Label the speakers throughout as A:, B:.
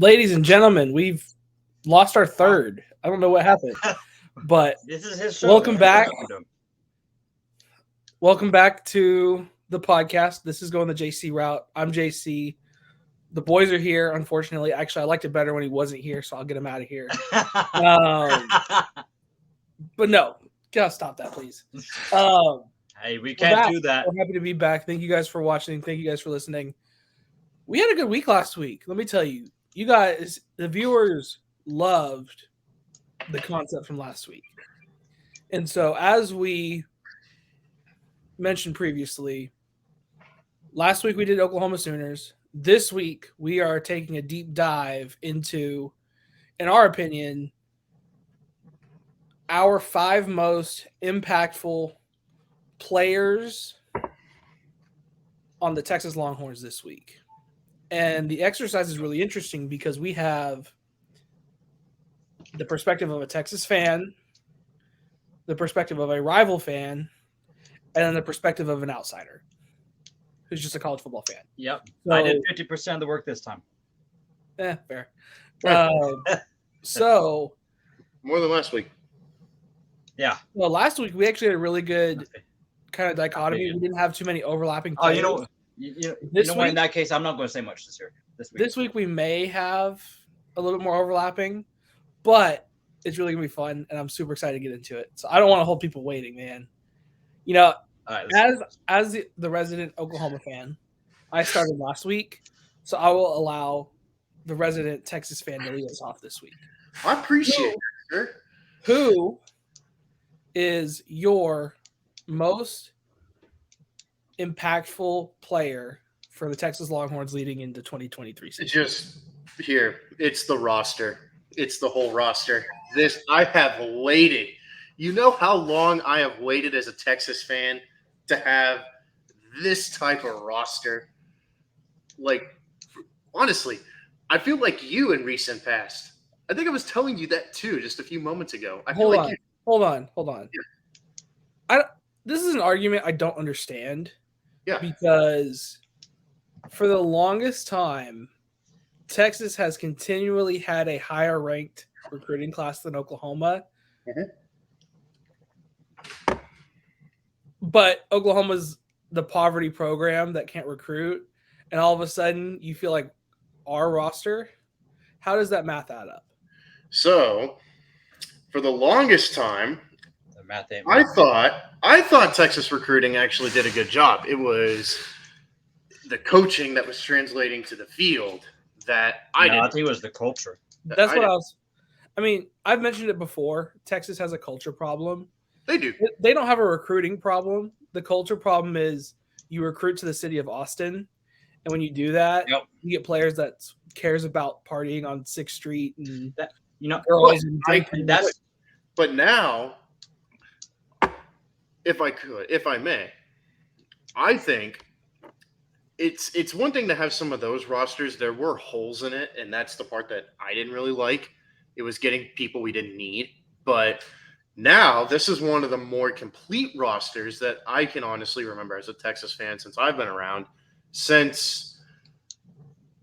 A: Ladies and gentlemen, we've lost our third. I don't know what happened, but
B: This is his show.
A: welcome back.
B: What we're doing.
A: Welcome back to the podcast. This is going the JC route. I'm JC. The boys are here, unfortunately. Actually, I liked it better when he wasn't here, so I'll get him out of here. But no, gotta stop that, please.
B: Hey, we
A: We're
B: can't
A: back.
B: do that.
A: We're happy to be back. Thank you guys for watching. Thank you guys for listening. We had a good week last week. Let me tell you, you guys, the viewers loved the concept from last week. And so, as we mentioned previously, last week we did Oklahoma Sooners. This week we are taking a deep dive into, in our opinion, our 5 most impactful players on the Texas Longhorns this week. And the exercise is really interesting because we have the perspective of a Texas fan, the perspective of a rival fan, and then the perspective of an outsider who's just a college football fan.
B: Yep.
A: So,
B: I did 50% of the work this time.
A: Fair. So,
C: More than last week.
B: Yeah.
A: well, last week we actually had a really good kind of dichotomy. We didn't have too many overlapping
B: Oh,
A: players.
B: you know what?
A: Week,
B: In that case, I'm not going to say much this year.
A: This week we may have a little bit more overlapping, but it's really gonna be fun, and I'm super excited to get into it. So I don't want to hold people waiting, man. You know, as the resident Oklahoma fan, I started last week, so I will allow the resident Texas fan to lead us off this week.
C: I appreciate it, sir.
A: Who is your most impactful player for the Texas Longhorns leading into 2023 season?
C: Just here, it's the roster. It's the whole roster. I have waited. You know how long I have waited as a Texas fan to have this type of roster? Like, honestly, I feel like you in recent past. I think I was telling you that too just a few moments ago.
A: Hold on. Yeah. This is an argument I don't understand.
C: Yeah.
A: Because for the longest time, Texas has continually had a higher ranked recruiting class than Oklahoma.
C: Mm-hmm.
A: But Oklahoma's the poverty program that can't recruit. And all of a sudden you feel like our roster, how does that math add up?
C: So, for the longest time,
B: the math ain't
C: I thought Texas recruiting actually did a good job. It was the coaching that was translating to the field that I
B: think it was the culture.
A: That's what I was. I mean, I've mentioned it before. Texas has a culture problem.
C: They do.
A: They don't have a recruiting problem. The culture problem is you recruit to the city of Austin, and when you do that, you get players that cares about partying on 6th Street and girls and drinking.
C: But now, if I may, I think it's one thing to have some of those rosters. There were holes in it, and that's the part that I didn't really like. It was getting people we didn't need. But now this is one of the more complete rosters that I can honestly remember as a Texas fan since I've been around since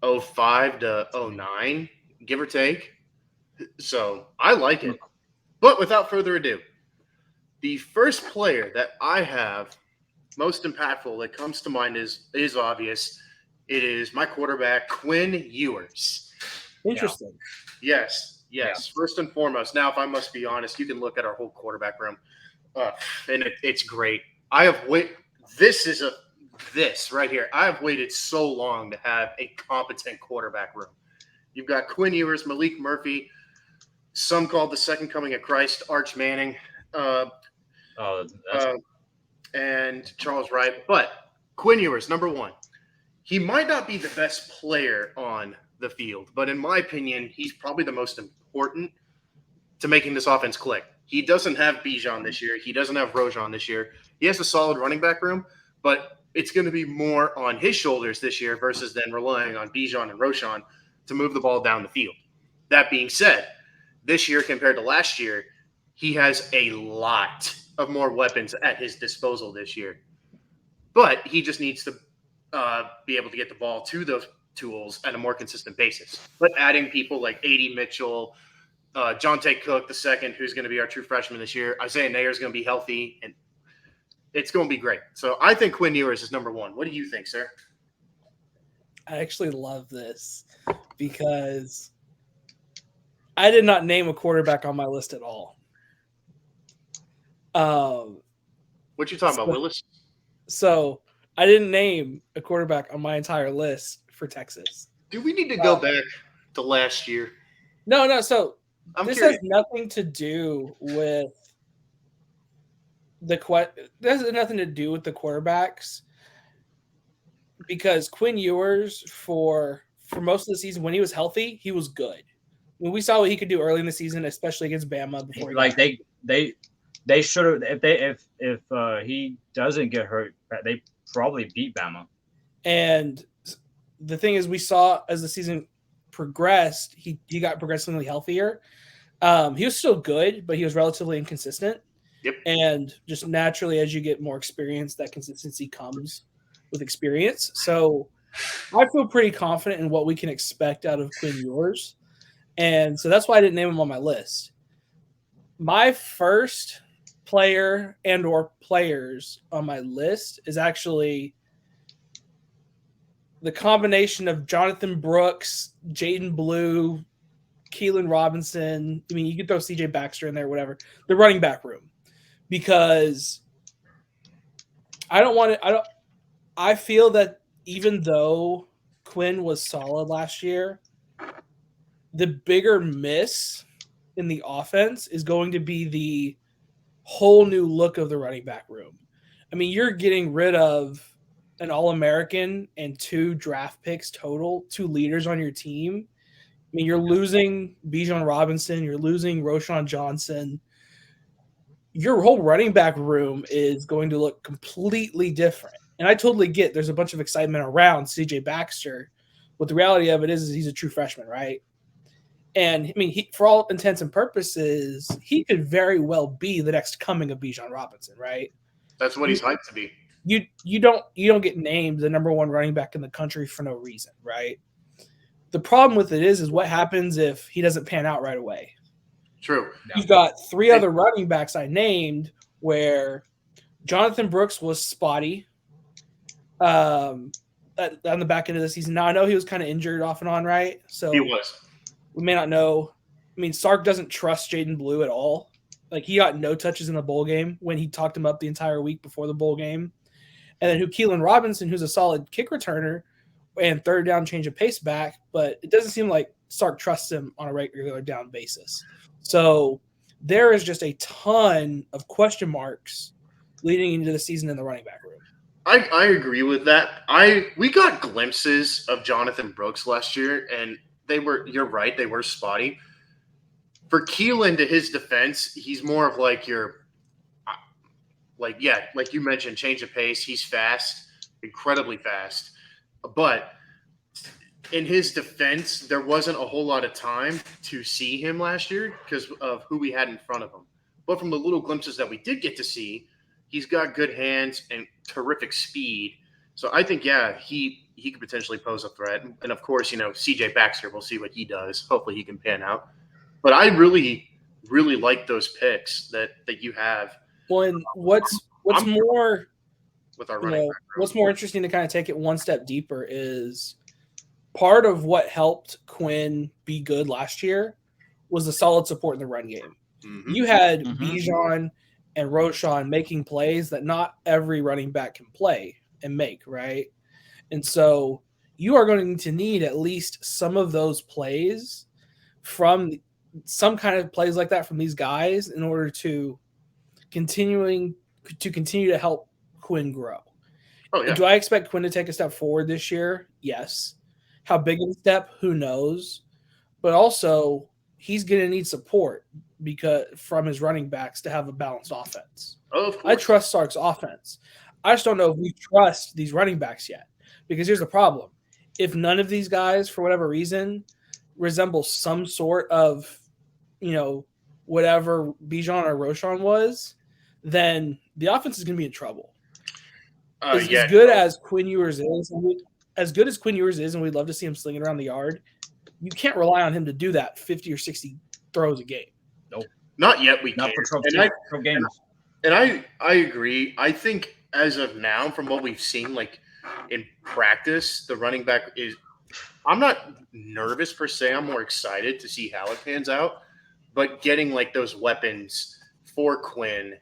C: 05 to 09, give or take. So I like it. But without further ado, the first player that I have most impactful that comes to mind is obvious. It is my quarterback, Quinn Ewers.
A: Interesting.
C: Yes. First and foremost. Now, if I must be honest, you can look at our whole quarterback room, and it's great. I have waited. This right here. I have waited so long to have a competent quarterback room. You've got Quinn Ewers, Malik Murphy, some called the second coming of Christ, Arch Manning, and Charles Wright. But Quinn Ewers, number one. He might not be the best player on the field, but in my opinion, he's probably the most important to making this offense click. He doesn't have Bijan this year. He doesn't have Rojon this year. He has a solid running back room, but it's going to be more on his shoulders this year versus then relying on Bijan and Roschon to move the ball down the field. That being said, this year compared to last year, he has a lot of more weapons at his disposal this year. But he just needs to be able to get the ball to tools at a more consistent basis. But adding people like A.D. Mitchell, Jonte Cook the second, who's going to be our true freshman this year, Isaiah Nair is going to be healthy, and it's going to be great. So I think Quinn Ewers is number one. What do you think, sir?
A: I actually love this because I did not name a quarterback on my list at all.
C: What you talking about, Willis?
A: So I didn't name a quarterback on my entire list for Texas.
C: Do we need to go back to last year?
A: No. So
C: I'm
A: this
C: curious.
A: has nothing to do with this has nothing to do with the quarterbacks, because Quinn Ewers for most of the season, when he was healthy, he was good. I mean, we saw what he could do early in the season, especially against Bama. Before
B: they should have, if he doesn't get hurt, they probably beat Bama.
A: And the thing is, we saw as the season progressed, he got progressively healthier. He was still good, but he was relatively inconsistent.
C: Yep.
A: And just naturally, as you get more experience, that consistency comes with experience. So I feel pretty confident in what we can expect out of Quinn Ewers. And so that's why I didn't name him on my list. My first player and or players on my list is actually the combination of Jonathan Brooks, Jaden Blue, Keelan Robinson. I mean, you could throw CJ Baxter in there, whatever. The running back room. Because I feel that even though Quinn was solid last year, the bigger miss in the offense is going to be the whole new look of the running back room. I mean, you're getting rid of an All-American and 2 draft picks total, 2 leaders on your team. I mean, you're losing Bijan Robinson, you're losing Roschon Johnson. Your whole running back room is going to look completely different. And I totally get there's a bunch of excitement around CJ Baxter, but the reality of it is he's a true freshman, right? And I mean, for all intents and purposes, he could very well be the next coming of Bijan Robinson, right?
C: That's what he's hyped to be.
A: You don't get named the number 1 running back in the country for no reason, right? The problem with it is what happens if he doesn't pan out right away. True. You've got 3 other running backs I named where Jonathan Brooks was spotty on the back end of the season. Now, I know he was kind of injured off and on, right? So
C: he was.
A: We may not know. I mean, Sark doesn't trust Jaden Blue at all. Like, he got no touches in the bowl game when he talked him up the entire week before the bowl game. And then Keelan Robinson, who's a solid kick returner and third down change of pace back, but it doesn't seem like Sark trusts him on a regular down basis. So there is just a ton of question marks leading into the season in the running back room.
C: I agree with that. We got glimpses of Jonathan Brooks last year, and you're right, they were spotty. For Keelan, to his defense, he's more of like like you mentioned, change of pace. He's fast, incredibly fast. But in his defense, there wasn't a whole lot of time to see him last year because of who we had in front of him. But from the little glimpses that we did get to see, he's got good hands and terrific speed. So I think, he could potentially pose a threat. And of course, CJ Baxter, we'll see what he does. Hopefully he can pan out. But I really, really like those picks that you have.
A: Well, and what's more
C: with our running back room.
A: What's more interesting to kind of take it one step deeper is part of what helped Quinn be good last year was the solid support in the run game. Mm-hmm. You had Bijan and Roschon making plays that not every running back can play and make, right? And so you are going to need at least some of those plays from some kind of plays like that from these guys in order to continue to help Quinn grow. Oh, yeah. Do I expect Quinn to take a step forward this year? Yes. How big of a step? Who knows? But also, he's going to need support from his running backs to have a balanced offense.
C: Oh, of course.
A: I trust Sark's offense. I just don't know if we trust these running backs yet. Because here's the problem. If none of these guys, for whatever reason, resemble some sort of, whatever Bijan or Roschon was, then the offense is going to be in trouble. As good as Quinn Ewers is, as good as Quinn Ewers is, and we'd love to see him slinging around the yard, you can't rely on him to do that 50 or 60 throws a game.
C: Not yet. We
B: Not
C: can't.
B: for 12 games.
C: And I agree. I think as of now, from what we've seen, like in practice, the running back is. I'm not nervous per se. I'm more excited to see how it pans out. But getting like those weapons for Quinn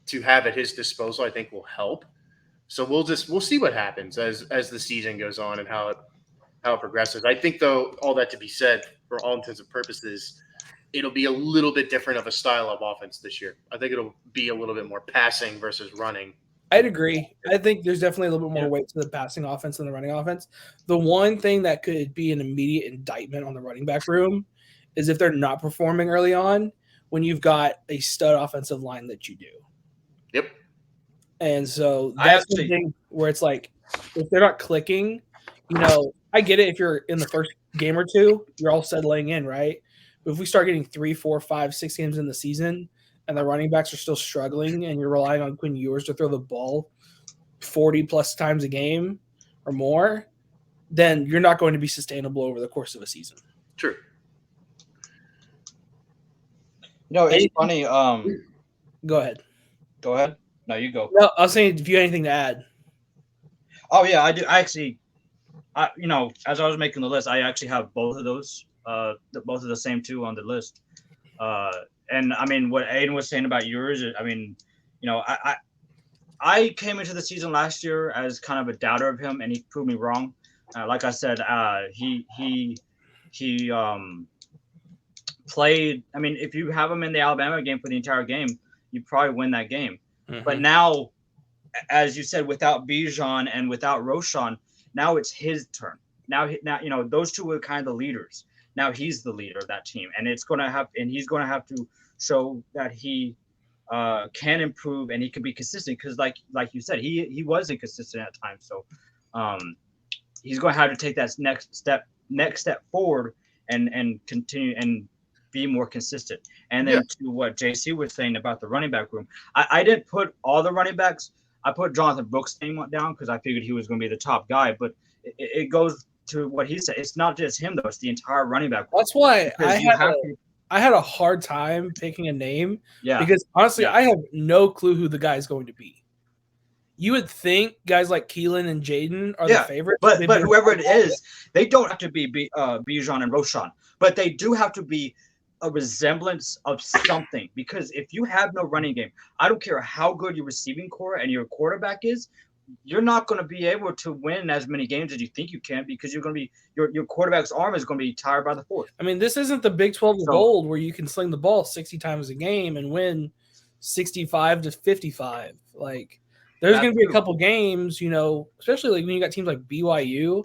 C: to have at his disposal, I think will help. So we'll see what happens as the season goes on and how it progresses. I think though, all that to be said, for all intents and purposes, it'll be a little bit different of a style of offense this year. I think it'll be a little bit more passing versus running.
A: I'd agree. I think there's definitely a little bit more weight to the passing offense than the running offense. The one thing that could be an immediate indictment on the running back room is if they're not performing early on when you've got a stud offensive line that you do.
C: Yep.
A: And so that's the thing where it's like, if they're not clicking, I get it if you're in the first game or two, you're all settling in, right? But if we start getting 3, 4, 5, 6 games in the season and the running backs are still struggling and you're relying on Quinn Ewers to throw the ball 40 plus times a game or more, then you're not going to be sustainable over the course of a season.
C: True.
B: It's funny.
A: Go ahead.
B: Go ahead. No, you go.
A: No, I was saying, if you have anything to add.
B: Oh, yeah, I do. I actually, as I was making the list, I actually have both of those, both of the same two on the list. And I mean, what Aiden was saying about yours, I mean, I came into the season last year as kind of a doubter of him, and he proved me wrong. Like I said, he played. I mean, if you have him in the Alabama game for the entire game, you probably win that game. Mm-hmm. But now, as you said, without Bijan and without Roschon, now it's his turn. Now, those two were kind of the leaders. Now he's the leader of that team, and he's going to have to show that he can improve and he can be consistent. Because, like you said, he was inconsistent at times. So he's going to have to take that next step forward and continue and be more consistent. And then to what JC was saying about the running back room, I didn't put all the running backs. I put Jonathan Brooks' name down because I figured he was going to be the top guy. But it goes to what he said. It's not just him, though. It's the entire running back room.
A: That's why I had a hard time picking a name.
B: Yeah.
A: Because, honestly, I have no clue who the guy is going to be. You would think guys like Keelan and Jaden are the favorites.
B: But whoever it is, they don't have to be Bijan and Roschon. But they do have to be a resemblance of something, because if you have no running game, I don't care how good your receiving core and your quarterback is, you're not going to be able to win as many games as you think you can, because you're going to be your quarterback's arm is going to be tired by the fourth.
A: I mean, this isn't the Big 12 of old where you can sling the ball 60 times a game and win 65 to 55. Like, there's going to be a couple games, especially like when you got teams like BYU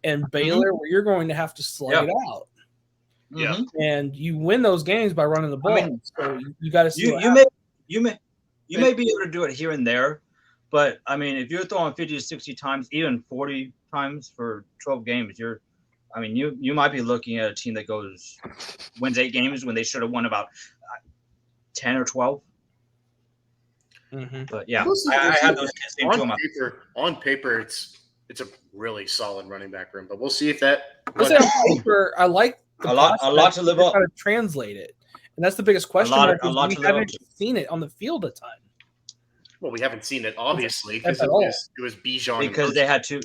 A: and Baylor, where you're going to have to slug it out.
C: Yeah,
A: and you win those games by running the ball. I mean, so you got to see.
B: You may be able to do it here and there, but I mean, if you're throwing 50 to 60 times, even 40 times for 12 games, you might be looking at a team that wins 8 games when they should have won about 10 or 12.
A: Mm-hmm.
B: But yeah, I have those kids
C: on paper, it's a really solid running back room, but we'll see if that.
A: On paper, I like.
B: A lot to live up.
A: How to translate it, and that's the biggest question. We haven't seen it on the field a ton.
C: Well, we haven't seen it obviously because it was Bijan
B: because they had to.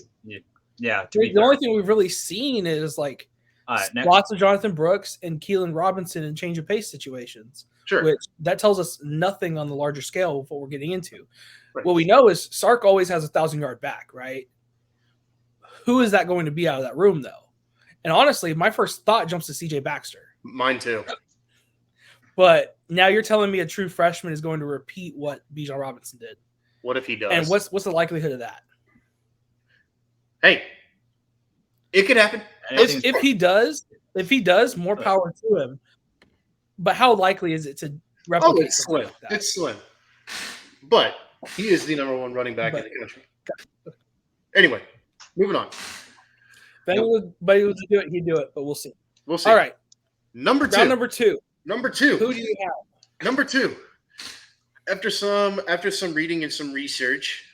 B: Yeah,
A: the only thing we've really seen is like lots of Jonathan Brooks and Keelan Robinson in change of pace situations.
C: Sure,
A: which that tells us nothing on the larger scale of what we're getting into. Right. What we know is Sark always has a 1,000-yard back, right? Who is that going to be out of that room, though? And honestly, my first thought jumps to CJ Baxter.
C: Mine too.
A: But now you're telling me a true freshman is going to repeat what Bijan Robinson did.
C: What if he does?
A: And what's the likelihood of that?
C: Hey, it could happen.
A: If he does, more power to him. But how likely is it to replicate?
C: Oh, it's slim. It's slim. But he is the number 1 running back in the country. Anyway, moving on.
A: If anybody was to do it, he'd do it, but we'll see.
C: We'll see.
A: All right.
C: Number 2.
A: Number 2. Who do you have?
C: Number 2. After some reading and some research,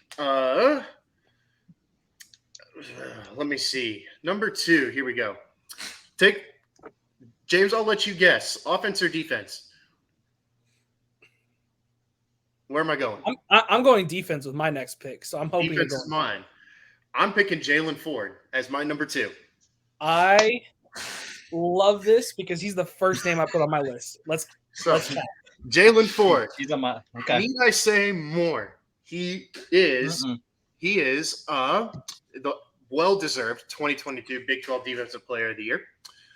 C: Let me see. Number 2. Here we go. Take James. I'll let you guess. Offense or defense? Where am I going?
A: I'm going defense with my next pick, so I'm hoping
C: Defense is mine. I'm picking Jalen Ford as my number 2.
A: I love this because he's the first name I put on my list. Let's chat.
C: Jalen Ford.
B: He's on my okay.
C: Need I say more? He is the well-deserved 2022 Big 12 Defensive Player of the Year.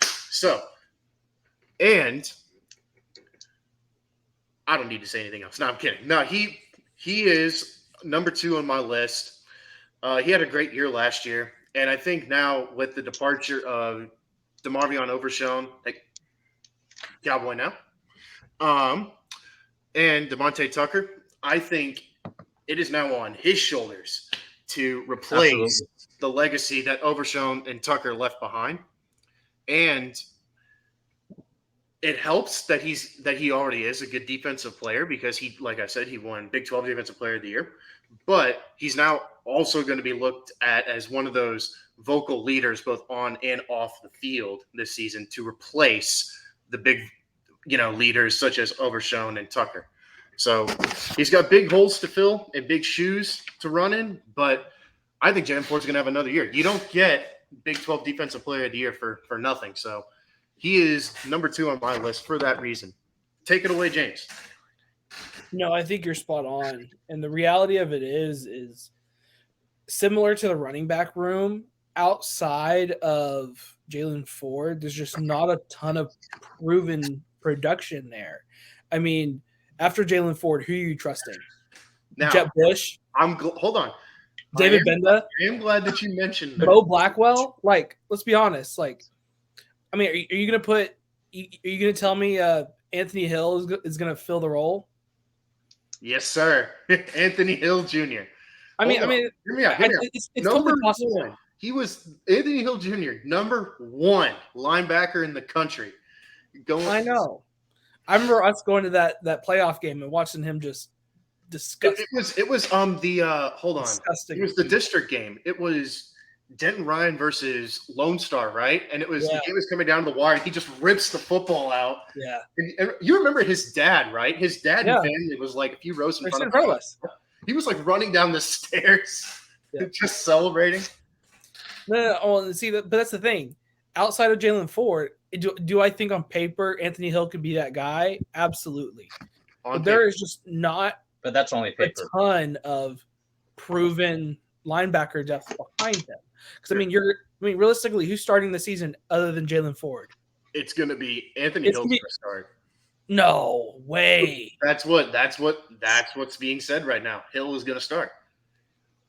C: So, and I don't need to say anything else. No, I'm kidding. No, he is number 2 on my list. He had a great year last year, and I think now with the departure of DeMarvion Overshown, like Cowboy now, and DeMonte Tucker, I think it is now on his shoulders to replace the legacy that Overshown and Tucker left behind. And it helps that he already is a good defensive player because he, like I said, he won Big 12 Defensive Player of the Year. But he's now also going to be looked at as one of those vocal leaders both on and off the field this season to replace the big, leaders such as Overshown and Tucker. So he's got big holes to fill and big shoes to run in, but I think Jalen Ford's going to have another year. You don't get Big 12 Defensive Player of the Year for nothing. So he is number 2 on my list for that reason. Take it away, James.
A: No, I think you're spot on. And the reality of it is similar to the running back room. Outside of Jalen Ford, there's just not a ton of proven production there. I mean, after Jalen Ford, who are you trusting?
C: Now,
A: Jett Bush?
C: Hold on.
A: David Benda?
C: I am glad that you mentioned that.
A: Bo Blackwell? Like, let's be honest. Like, I mean, are you going to are you going to tell me Anthony Hill is going to fill the role?
C: Yes, sir. Anthony Hill Jr.
A: I mean,
C: hear me out.
A: It's totally possible.
C: 1. He was Anthony Hill Jr., number 1 linebacker in the country.
A: I know. I remember us going to that playoff game and watching him just disgust.
C: It was hold on.
A: Disgusting.
C: It was the district game. It was Denton Ryan versus Lone Star, right? And it was the game was coming down to the wire. He just rips the football out.
A: Yeah.
C: And you remember his dad, right? His dad and family was like a few rows in front of us. He was like running down the stairs, just celebrating.
A: No, see, but that's the thing. Outside of Jalen Ford, do I think on paper Anthony Hill could be that guy? Absolutely. But there is just not
B: but that's only paper.
A: A ton of proven linebacker depth behind him. Because I mean, realistically, who's starting the season other than Jalen Ford?
C: It's going to be Anthony Hill's going to start.
A: No way.
C: That's what's being said right now. Hill is going to start.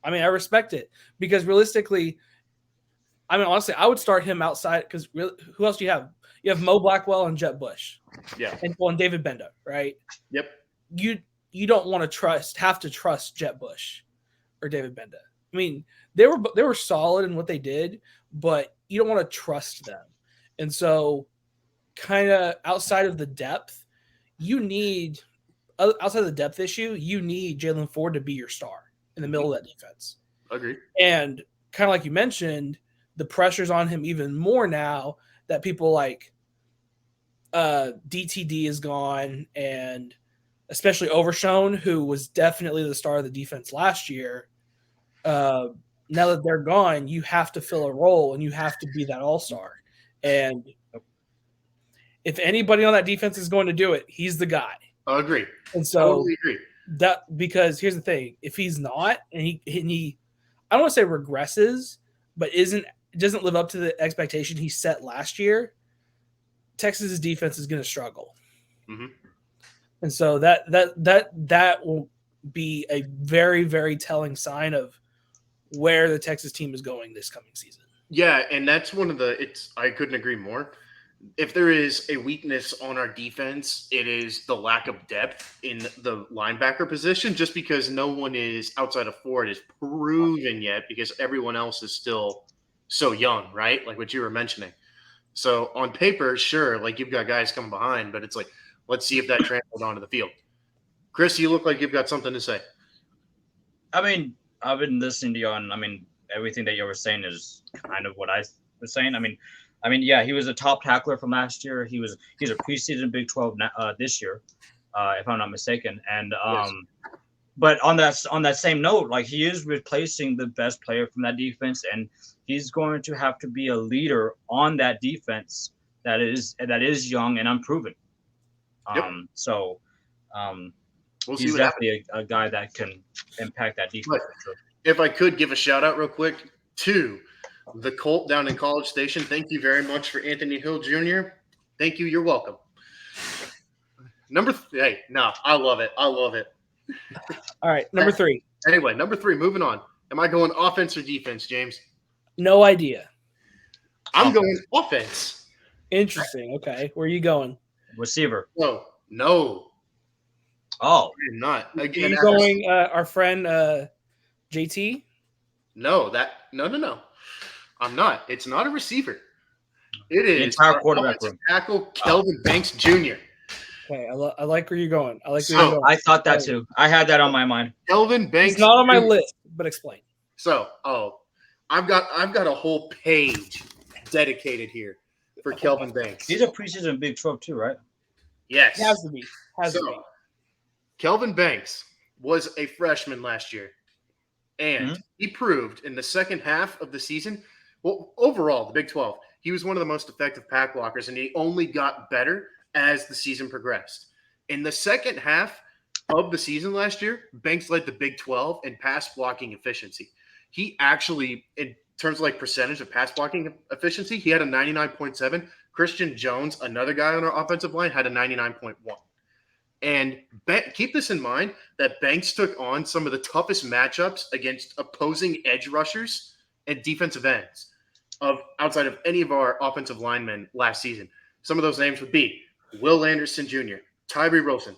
A: I mean, I respect it because realistically, I mean, honestly, I would start him outside because who else do you have? You have Mo Blackwell and Jett Bush.
C: Yeah.
A: And David Benda, right?
C: Yep.
A: You don't want to have to trust Jett Bush or David Benda. I mean, they were solid in what they did, but you don't want to trust them. And so kind of outside of the depth, outside of the depth issue, you need Jalen Ford to be your star in the middle of that defense.
C: Agreed.
A: And kind of like you mentioned, the pressure's on him even more now that people like DTD is gone, and especially Overshown, who was definitely the star of the defense last year. Now that they're gone, you have to fill a role and you have to be that all-star. And if anybody on that defense is going to do it, he's the guy.
C: I agree.
A: And so
C: totally agree.
A: Because here's the thing, if he's not, and he I don't want to say regresses, but doesn't live up to the expectation he set last year, Texas's defense is going to struggle.
C: Mm-hmm.
A: And so that will be a very, very telling sign of where the Texas team is going this coming season.
C: Yeah, and that's I couldn't agree more. If there is a weakness on our defense, it is the lack of depth in the linebacker position, just because no one is outside of Ford is proven yet, because everyone else is still so young, right? Like what you were mentioning. So on paper, sure, like you've got guys coming behind, but it's like, let's see if that translates onto the field. Chris, you look like you've got something to say.
B: I mean, I've been listening to you everything that you were saying is kind of what I was saying. Yeah, he was a top tackler from last year. He's a preseason Big 12 this year, if I'm not mistaken. And
C: Yes.
B: but on that same note, like he is replacing the best player from that defense, and he's going to have to be a leader on that defense that is young and unproven.
C: Yep.
B: So
C: We'll see
B: he's
C: what happens.
B: definitely a guy that can impact that defense for sure.
C: If I could give a shout out real quick to the Colt down in College Station, thank you very much for Anthony Hill Jr. Thank you. You're welcome. I love it. I love it.
A: All right, number 3.
C: Anyway, number 3, moving on. Am I going offense or defense, James?
A: No idea.
C: I'm going offense.
A: Interesting. Okay, where are you going?
B: Receiver.
C: No.
B: Oh,
C: I'm not.
A: Are
C: Again,
A: you going our friend JT?
C: No. I'm not. It's not a receiver. It is
B: entire
C: our
B: quarterback
C: offensive
B: room.
C: tackle Kelvin Banks Jr.
A: Okay, I like where you're going. I like where
C: So,
A: you're going.
B: I thought that too. I had that on my mind.
C: Kelvin Banks.
A: It's not on my
C: Jr.
A: list, but explain.
C: So, I've got a whole page dedicated here for Kelvin Banks.
B: He's a preseason Big 12 too, right?
C: Yes.
A: It has to be.
C: So, Kelvin Banks was a freshman last year, and he proved in the second half of the season, well, overall, the Big 12, he was one of the most effective pack blockers, and he only got better as the season progressed. In the second half of the season last year, Banks led the Big 12 in pass blocking efficiency. He actually, in terms of like percentage of pass blocking efficiency, he had a 99.7. Christian Jones, another guy on our offensive line, had a 99.1. And keep this in mind that Banks took on some of the toughest matchups against opposing edge rushers and defensive ends outside of any of our offensive linemen last season. Some of those names would be Will Anderson Jr., Tyree Wilson,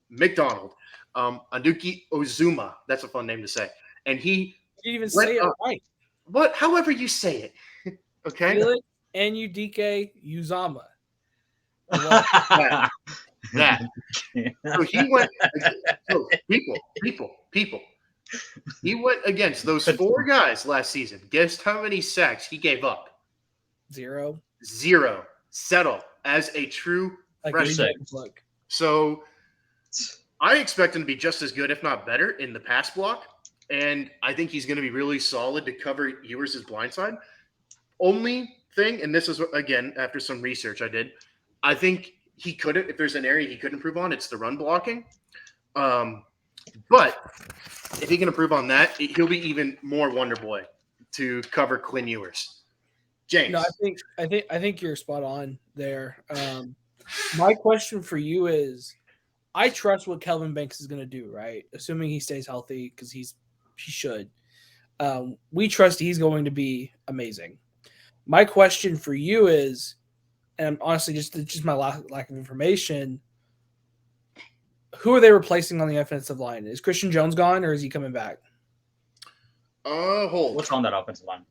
C: McDonald, Anuki Ozuma. That's a fun name to say. And he
A: you didn't even say it right.
C: What? However you say it. Okay.
A: Felix Anudike Uzama.
C: That. So he went. So people. He went against those 4 guys last season. Guess how many sacks he gave up?
A: 0.
C: Settle as a true freshman.
A: Look.
C: So I expect him to be just as good, if not better, in the pass block. And I think he's going to be really solid to cover Ewers' blind side. Only thing, and this is, again, after some research I did, I think he couldn't, if there's an area he could improve on, it's the run blocking. But if he can improve on that, he'll be even more Wonder Boy to cover Quinn Ewers. James.
A: No, I think you're spot on there. My question for you is, I trust what Kelvin Banks is going to do, right? Assuming he stays healthy, because he should. We trust he's going to be amazing. My question for you is, and honestly, just my lack of information, who are they replacing on the offensive line? Is Christian Jones gone, or is he coming back?
C: Hold.
B: What's on that offensive line?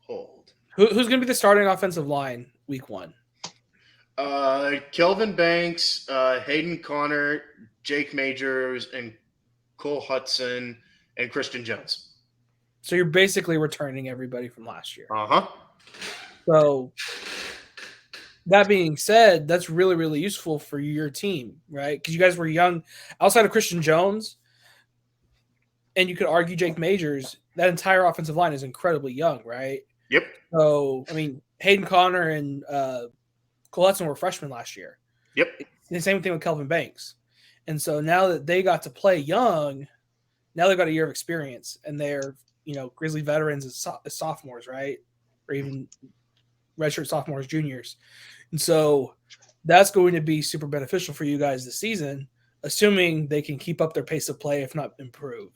C: Hold.
A: Who's going to be the starting offensive line week 1?
C: Kelvin Banks, Hayden Connor, Jake Majors, and Cole Hudson, and Christian Jones.
A: So you're basically returning everybody from last year. So that being said, that's really, really useful for your team, right? Because you guys were young. Outside of Christian Jones, and you could argue Jake Majors, that entire offensive line is incredibly young, right?
C: Yep.
A: So, I mean, Hayden Connor and Cole Hudson were freshmen last year.
C: Yep.
A: The same thing with Kelvin Banks. And so now that they got to play young, now they've got a year of experience, and they're, Grizzly veterans as sophomores, right? Or even redshirt sophomores, juniors. And so that's going to be super beneficial for you guys this season, assuming they can keep up their pace of play, if not improve.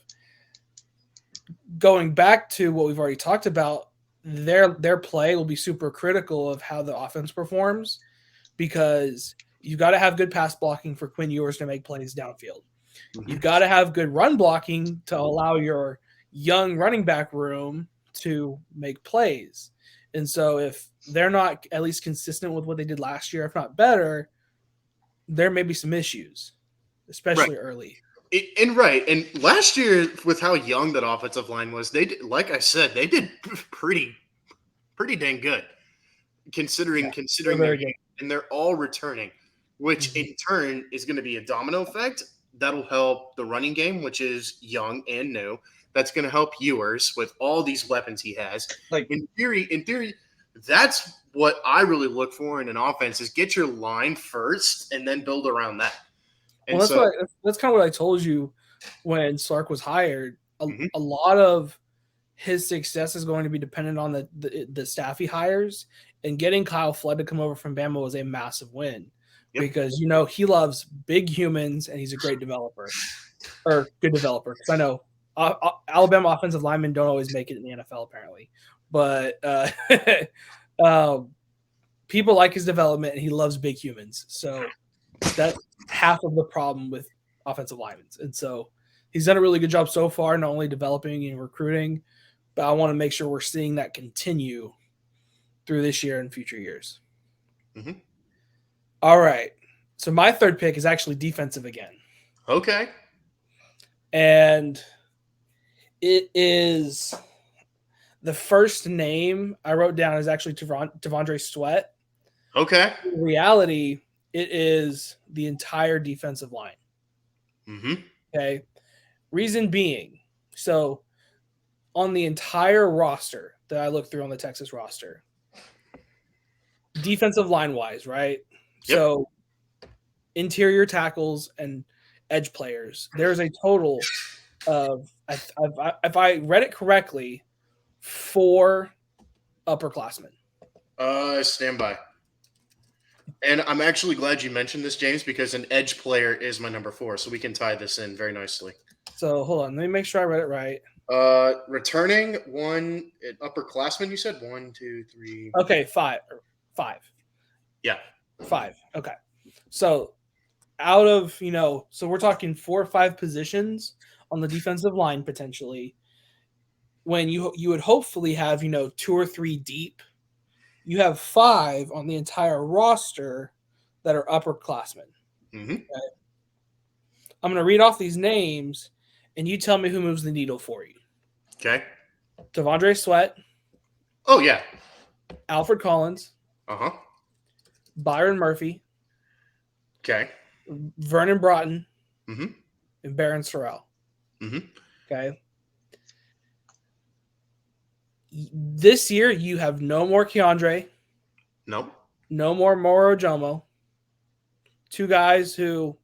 A: Going back to what we've already talked about, their play will be super critical of how the offense performs, because you've got to have good pass blocking for Quinn Ewers to make plays downfield. You've got to have good run blocking to allow your young running back room to make plays. And so if they're not at least consistent with what they did last year, if not better, there may be some issues, especially early.
C: And last year with how young that offensive line was, they did, like I said, they did pretty dang good considering
A: they're
C: their
A: very
C: game,
A: good.
C: and they're all returning, which in turn is going to be a domino effect that'll help the running game, which is young and new. That's going to help Ewers with all these weapons he has.
B: Like
C: In theory, that's what I really look for in an offense: is get your line first and then build around that. And
A: Well,
C: so,
A: that's kind of what I told you when Sark was hired.
C: Mhm.
A: A lot of his success is going to be dependent on the staff he hires, and getting Kyle Flood to come over from Bama was a massive win
C: Yep.
A: because he loves big humans and he's a great developer or good developer. Because I know Alabama offensive linemen don't always make it in the NFL apparently, but people like his development and he loves big humans. So that's half of the problem with offensive linemen. And so he's done a really good job so far, not only developing and recruiting, but I want to make sure we're seeing that continue through this year and future years.
C: Mhm.
A: All right. So my third pick is actually defensive again.
C: Okay.
A: And it is the first name I wrote down is actually Devondre Sweat.
C: Okay.
A: In reality, it is the entire defensive line.
C: Mm-hmm.
A: Okay. Reason being, so on the entire roster that I looked through on the Texas roster, defensive line wise, right?
C: Yep.
A: So interior tackles and edge players, there's a total of, if I read it correctly, 4 upperclassmen.
C: Stand by. And I'm actually glad you mentioned this, James, because an edge player is my number 4, so we can tie this in very nicely.
A: So hold on, let me make sure I read it right.
C: Returning one upperclassman, you said 1, 2, 3.
A: Okay, 5.
C: Yeah.
A: 5. Okay. So out of, so we're talking 4 or 5 positions on the defensive line potentially. When you would hopefully have, 2 or 3 deep, you have 5 on the entire roster that are upperclassmen.
C: Mm-hmm.
A: Okay? I'm going to read off these names, and you tell me who moves the needle for you.
C: Okay.
A: Devondre Sweat.
C: Oh, yeah.
A: Alfred Collins.
C: Uh-huh.
A: Byron Murphy.
C: Okay.
A: Vernon Broughton.
C: Mm-hmm.
A: And Barron Sorrell.
C: Mm-hmm.
A: Okay. This year, you have no more Keandre.
C: Nope.
A: No more Moro Jomo. 2 guys who,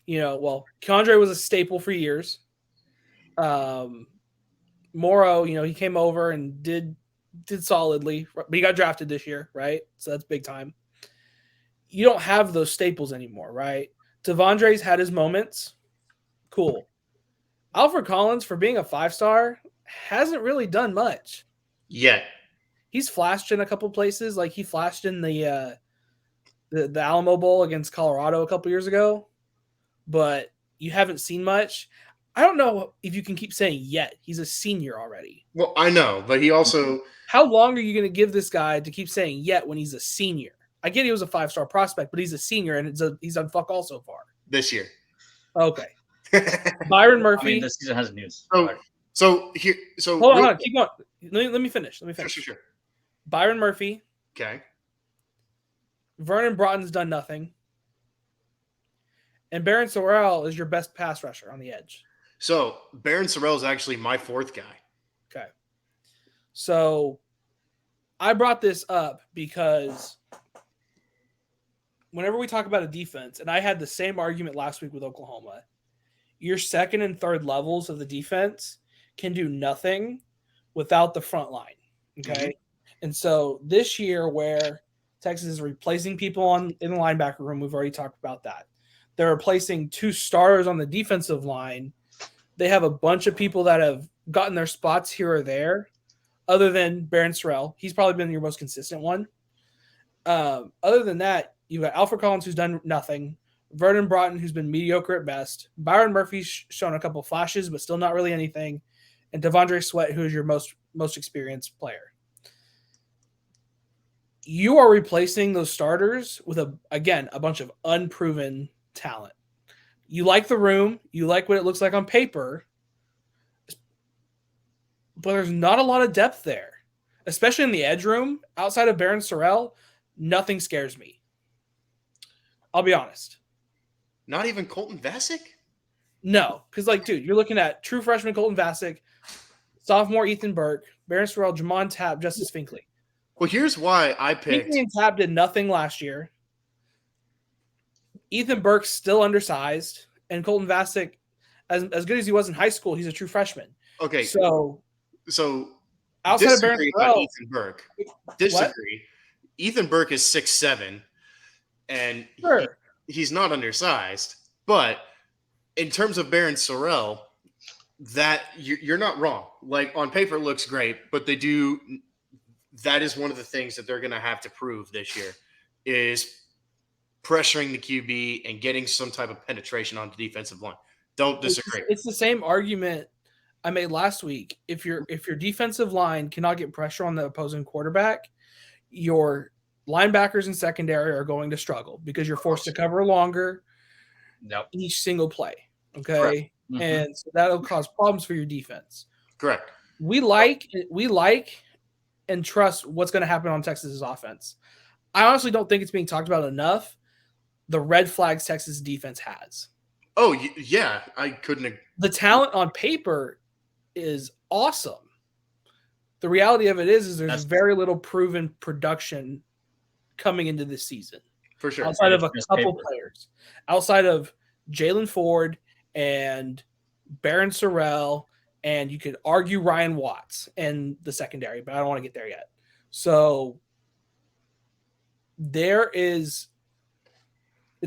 A: Keandre was a staple for years. Moro, he came over and did solidly, but he got drafted this year, right? So that's big time. You don't have those staples anymore, right? Devondre's had his moments. Cool. Alfred Collins, for being a 5-star, hasn't really done much.
C: Yet.
A: He's flashed in a couple places. Like he flashed in the Alamo Bowl against Colorado a couple years ago, but you haven't seen much. I don't know if you can keep saying yet. He's a senior already.
C: Well, I know, but he also...
A: How long are you going to give this guy to keep saying yet when he's a senior? I get he was a 5-star prospect, but he's a senior, and he's done fuck all so far.
C: This year.
A: Okay. Byron Murphy.
B: I mean, this season has news.
C: So
A: hold on, keep going. Let me finish.
C: Sure.
A: Byron Murphy.
C: Okay.
A: Vernon Broughton's done nothing. And Barron Sorrell is your best pass rusher on the edge.
C: So Barron Sorrell is actually my 4th guy.
A: Okay. So I brought this up because whenever we talk about a defense, and I had the same argument last week with Oklahoma, your second and third levels of the defense can do nothing without the front line. Okay. Mm-hmm. And so this year, where Texas is replacing people in the linebacker room, we've already talked about that. They're replacing 2 starters on the defensive line. They have a bunch of people that have gotten their spots here or there, other than Barron Sorrell. He's probably been your most consistent one. Other than that, you've got Alfred Collins, who's done nothing. Vernon Broughton, who's been mediocre at best. Byron Murphy's shown a couple flashes, but still not really anything. And Devondre Sweat, who is your most experienced player. You are replacing those starters with a bunch of unproven talent. You like the room. You like what it looks like on paper. But there's not a lot of depth there, especially in the edge room. Outside of Baron Sorrell, nothing scares me. I'll be honest.
C: Not even Colton Vasek?
A: No, because dude, you're looking at true freshman Colton Vasek, sophomore Ethan Burke, Baron Sorrell, Jamon Tapp, Justice Finkley.
C: Well, here's why I picked.
A: Finkley and Tapp did nothing last year. Ethan Burke's still undersized, and Colton Vasek, as good as he was in high school, he's a true freshman.
C: Okay,
A: so
C: outside of Baron Sorrell, Ethan Burke. Disagree. What? Ethan Burke is 6'7", and
A: sure.
C: He's not undersized. But in terms of Baron Sorrell, that you're not wrong. Like on paper, it looks great, but they do. That is one of the things that they're going to have to prove this year is pressuring the QB and getting some type of penetration on the defensive line. Don't disagree.
A: It's the same argument I made last week. If your defensive line cannot get pressure on the opposing quarterback, your linebackers and secondary are going to struggle because you're forced to cover longer each single play. Okay.
C: Mm-hmm.
A: And so that'll cause problems for your defense.
C: Correct.
A: We like and trust what's going to happen on Texas's offense. I honestly don't think it's being talked about enough. The red flags Texas defense has.
C: Oh, yeah. I couldn't.
A: The talent on paper is awesome. The reality of it is there's very little proven production coming into this season.
C: For sure.
A: Outside of a couple players. Outside of Jalen Ford and Baron Sorrell, and you could argue Ryan Watts and the secondary, but I don't want to get there yet. So it's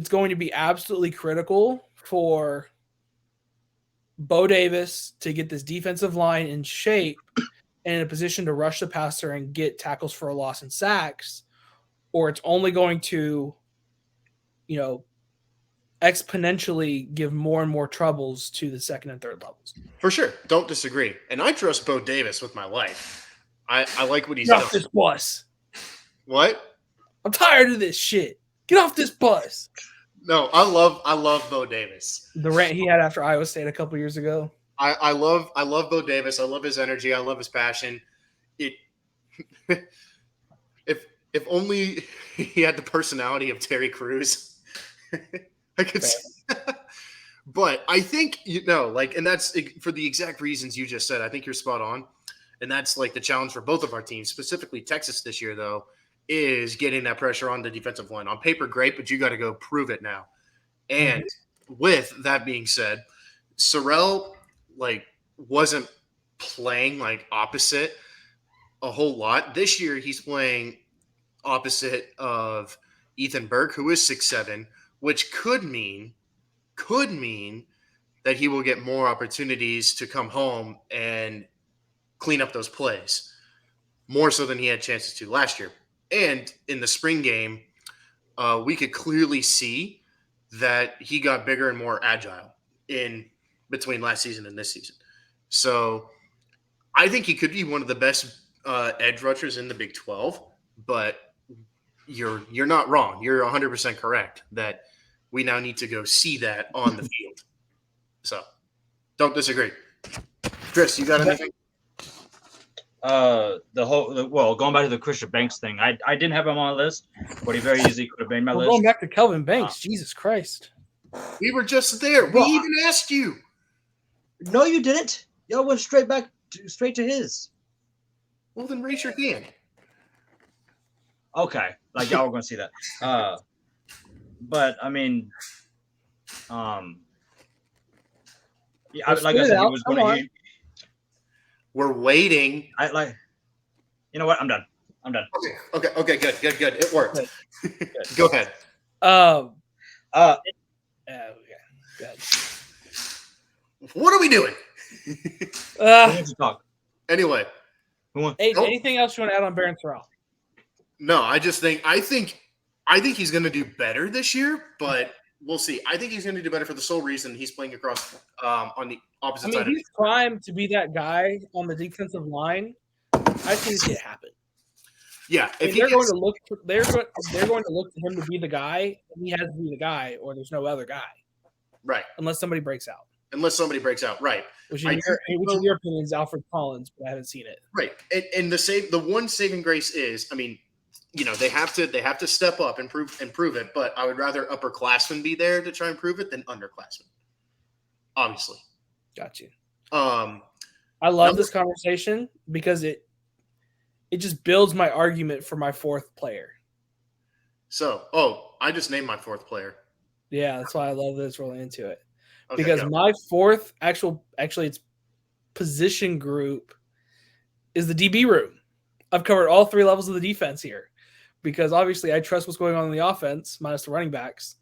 A: going to be absolutely critical for Bo Davis to get this defensive line in shape and in a position to rush the passer and get tackles for a loss and sacks, or it's only going to, exponentially give more and more troubles to the second and third levels.
C: For sure. Don't disagree. And I trust Bo Davis with my life. I like what he's
A: Get
C: done.
A: off this bus.
C: What?
A: I'm tired of this shit. Get off this bus.
C: No, I love Bo Davis.
A: The rant he had after Iowa State a couple years ago.
C: I love Bo Davis. I love his energy. I love his passion. If only he had the personality of Terry Crews, I could say. But I think, and that's for the exact reasons you just said. I think you're spot on. And that's like the challenge for both of our teams, specifically Texas this year, though, is getting that pressure on the defensive line. On paper, great, but you got to go prove it now. And with that being said, Sorrell, wasn't playing, opposite a whole lot. This year, he's playing opposite of Ethan Burke, who is 6'7", which could mean that he will get more opportunities to come home and clean up those plays, more so than he had chances to last year. And in the spring game, we could clearly see that he got bigger and more agile in between last season and this season. So I think he could be one of the best edge rushers in the Big 12, but you're not wrong. You're 100% correct that we now need to go see that on the field. So don't disagree. Chris, you got anything?
B: Going back to the Christian Banks thing, I didn't have him on my list, but he very easily could have made my list.
A: Going back to Kelvin Banks, Jesus Christ.
C: We were just there. We even asked you.
B: No, you didn't. Y'all went straight to his.
C: Well, then raise your hand.
B: Okay, y'all were going to see that. But I mean, yeah, like I said, he was going to.
C: We're waiting.
B: You know what? I'm done.
C: Okay. Good. It worked. Good. Go ahead.
A: Good.
C: What are we doing?
B: We need to talk.
C: Anyway.
A: Anything else you want to add on Baron Sorrell?
C: No, I think he's going to do better this year, but we'll see. I think he's going to do better for the sole reason he's playing across on the opposite side.
A: He's primed to be that guy on the defensive line. I think it happen.
C: Yeah, if
A: they're going to look to him to be the guy, and he has to be the guy, or there's no other guy.
C: Right.
A: unless somebody breaks out.
C: Unless somebody breaks out, right?
A: Which
C: I
A: in your opinion is Alfred Collins, but I haven't seen it.
C: Right. And the one saving grace is, I mean, they have to step up and prove it, but I would rather upperclassmen be there to try and prove it than underclassmen. Obviously.
A: Got you.
C: I
A: love this conversation because it just builds my argument for my fourth player.
C: So, I just named my fourth player.
A: Yeah, that's why I love this rolling into it.
C: Okay,
A: because
C: go.
A: my fourth actually its position group is the DB room. I've covered all three levels of the defense here because obviously I trust what's going on in the offense minus the running backs.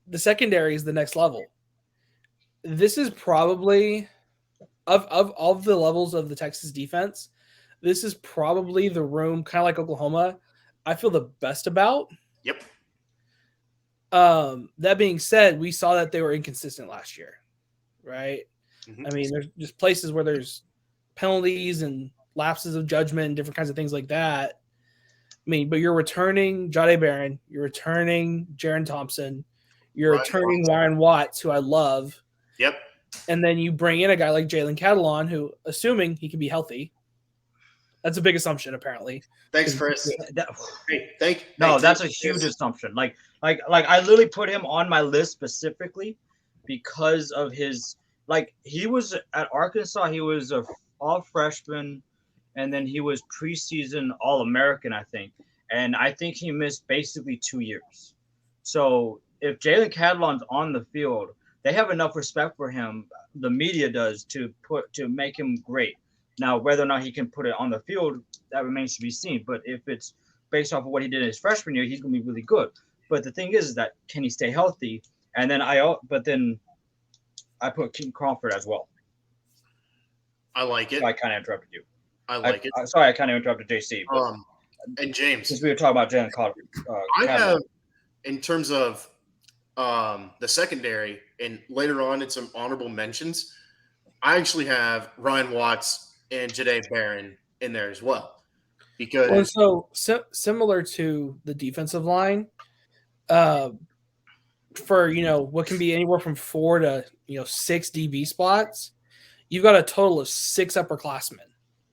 A: The secondary is the next level. This is probably of all the levels of the Texas defense, this is probably the room, kind of like Oklahoma, I feel the best about.
C: Yep.
A: That being said, we saw that they were inconsistent last year, right?
C: Mhm.
A: I mean, there's just places where there's penalties and lapses of judgment and different kinds of things like that. I mean, but you're returning Jahdae Barron, you're returning Jaron Thompson, you're returning Ryan Watts, who I love.
C: Yep.
A: And then you bring in a guy like Jalen Catalon, who, assuming he can be healthy, that's a big assumption, apparently.
C: Thanks, Chris.
B: That's a huge assumption. Like I literally put him on my list specifically because of his, like, he was at Arkansas, he was a all freshman, and then he was preseason All-American, I think. And I think he missed basically 2 years. So if Jalen Catalon's on the field, they have enough respect for him, the media does, to make him great. Now, whether or not he can put it on the field, that remains to be seen. But if it's based off of what he did in his freshman year, he's going to be really good. But the thing is that, can he stay healthy? And then I put King Crawford as well.
C: I like it.
B: So I kind of interrupted you.
C: I like it.
B: Sorry, I kind of interrupted JC.
C: And James,
B: since we were talking about Jalen Crawford,
C: I have, in terms of the secondary, and later on in some honorable mentions, I actually have Ryan Watts and Jahdae Barron in there as well. Because
A: so similar to the defensive line, for what can be anywhere from 4 to 6 DB spots, you've got a total of 6 upperclassmen.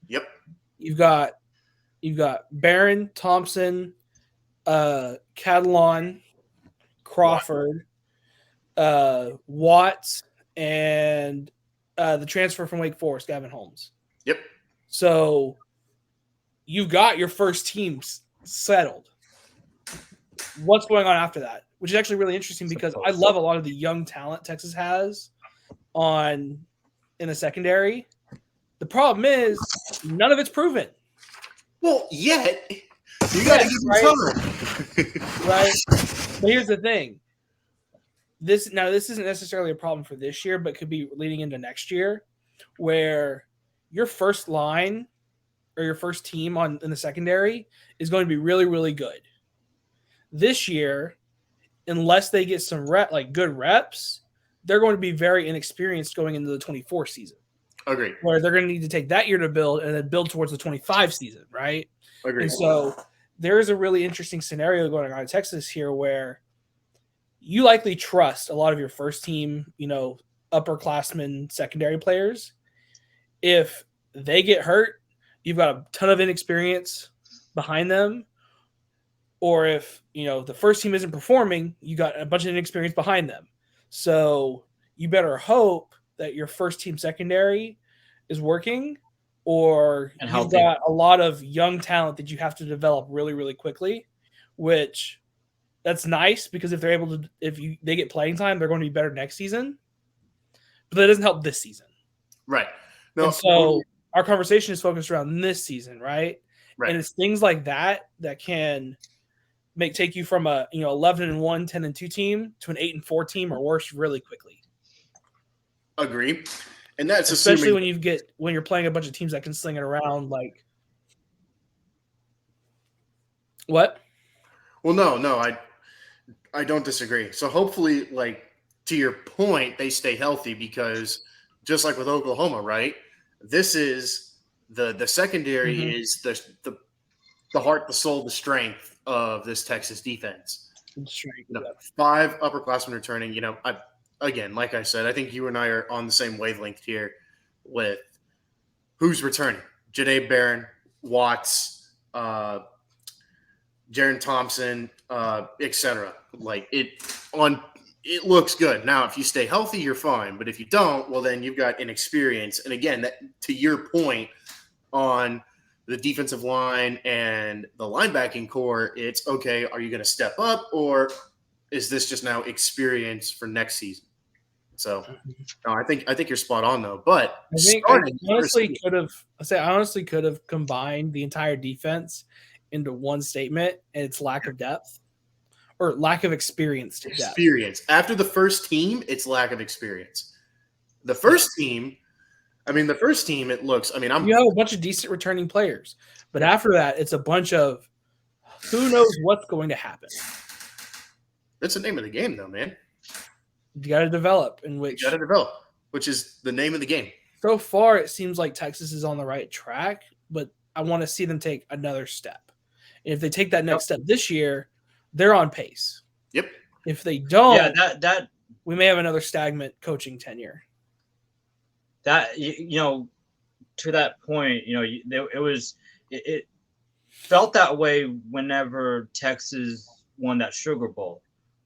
C: Yep.
A: You've got Barron, Thompson, Catalon, Crawford, Watts, and the transfer from Wake Forest, Gavin Holmes.
C: Yep.
A: So you've got your first team settled. What's going on after that? Which is actually really interesting because I love a lot of the young talent Texas has in the secondary. The problem is none of it's proven.
C: Well, yet you got to give them time,
A: right? But here's the thing: this isn't necessarily a problem for this year, but could be leading into next year, where your first line or your first team in the secondary is going to be really, really good. This year, unless they get some good reps, they're going to be very inexperienced going into the 24 season.
C: Agreed.
A: Where they're going to need to take that year to build and then build towards the 25 season, right?
C: Agreed.
A: And so there is a really interesting scenario going on in Texas here where you likely trust a lot of your first team, upperclassmen secondary players. If they get hurt, you've got a ton of inexperience behind them. Or if, the first team isn't performing, you got a bunch of inexperience behind them. So you better hope that your first team secondary is working, or you've got a lot of young talent that you have to develop really, really quickly, which that's nice because if they're able to, they get playing time, they're going to be better next season. But that doesn't help this season.
C: Right.
A: No, and so our conversation is focused around this season, right?
C: Right.
A: And it's things like that can take you from a 11-1, 10-2 team to an 8-4 team or worse really quickly.
C: Agree. And that's
A: especially when you're playing a bunch of teams that can sling it around like what?
C: Well, no, I don't disagree. So hopefully, to your point, they stay healthy because just like with Oklahoma, right? This is the secondary is the heart, the soul, the strength of this Texas defense. 5 upperclassmen returning. Again, like I said, I think you and I are on the same wavelength here with who's returning. Janae Barron, Watts, Jaron Thompson, etc. It looks good. Now, if you stay healthy, you're fine. But if you don't, well, then you've got inexperience. And again, to your point on the defensive line and the linebacking core, it's okay. Are you going to step up, or is this just now experience for next season? So, no, I think you're spot on though. But
A: I honestly could have combined the entire defense into one statement, and it's lack of depth or lack of experience.
C: Experience after the first team, it's lack of experience. The first team, it looks. You have
A: a bunch of decent returning players, but after that, it's a bunch of who knows what's going to happen.
C: That's the name of the game, though, man.
A: You got to develop,
C: which is the name of the game.
A: So far, it seems like Texas is on the right track, but I want to see them take another step. And if they take that next step this year, they're on pace.
C: Yep.
A: If they don't,
B: that
A: we may have another stagnant coaching tenure.
B: That to that point, it felt that way whenever Texas won that Sugar Bowl.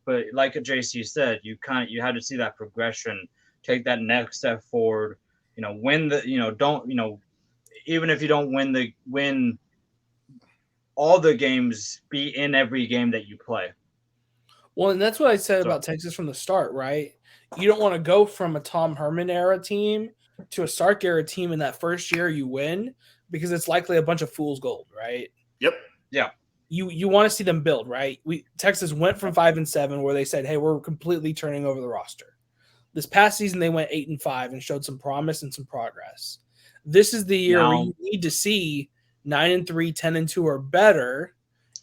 B: But like JC said, you had to see that progression, take that next step forward. Win even if you don't win all the games, be in every game that you play.
A: Well, and that's what I said about Texas from the start, right? You don't want to go from a Tom Herman era team to a Sark era team in that first year you win, because it's likely a bunch of fool's gold, right?
C: Yep.
B: Yeah.
A: You want to see them build, right? Texas went from 5-7 where they said, hey, we're completely turning over the roster. This past season, they went 8-5 and showed some promise and some progress. This is the year where you need to see 9-3, 10-2 or better,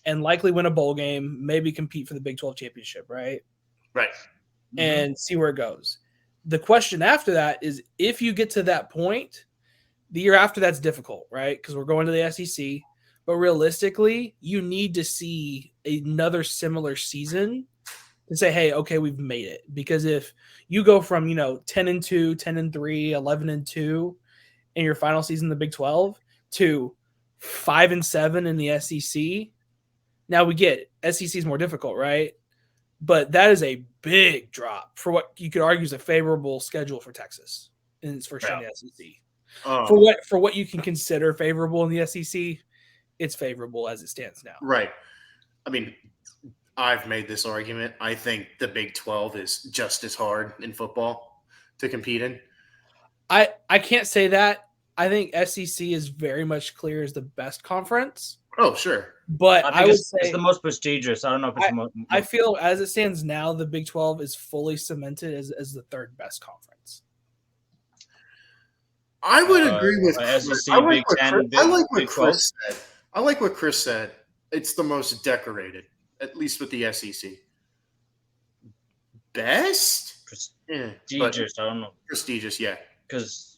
A: and likely win a bowl game, maybe compete for the Big 12 championship, right?
C: Right.
A: And see where it goes. The question after that is, if you get to that point, the year after that's difficult, right? Because we're going to the SEC. But realistically, you need to see another similar season to say, hey, okay, we've made it. Because if you go from, 10-2, 10-3, 11-2 in your final season in the Big 12 to 5-7 in the SEC, now we get it. SEC is more difficult, right? But that is a big drop for what you could argue is a favorable schedule for Texas in its first year in the SEC. For what you can consider favorable in the SEC, it's favorable as it stands now.
C: Right. I've made this argument. I think the Big 12 is just as hard in football to compete in.
A: I can't say that. I think SEC is very much clear as the best conference.
C: Oh, sure.
A: But I would say
B: it's the most prestigious. I don't know if it's the most.
A: I feel as it stands now, the Big 12 is fully cemented as the third best conference.
C: I would agree with
B: SEC, Big 10,
C: I like what Chris said. I like what Chris said. It's the most decorated, at least with the SEC. Best?
B: Prestigious. I don't know.
C: Prestigious, yeah.
B: Because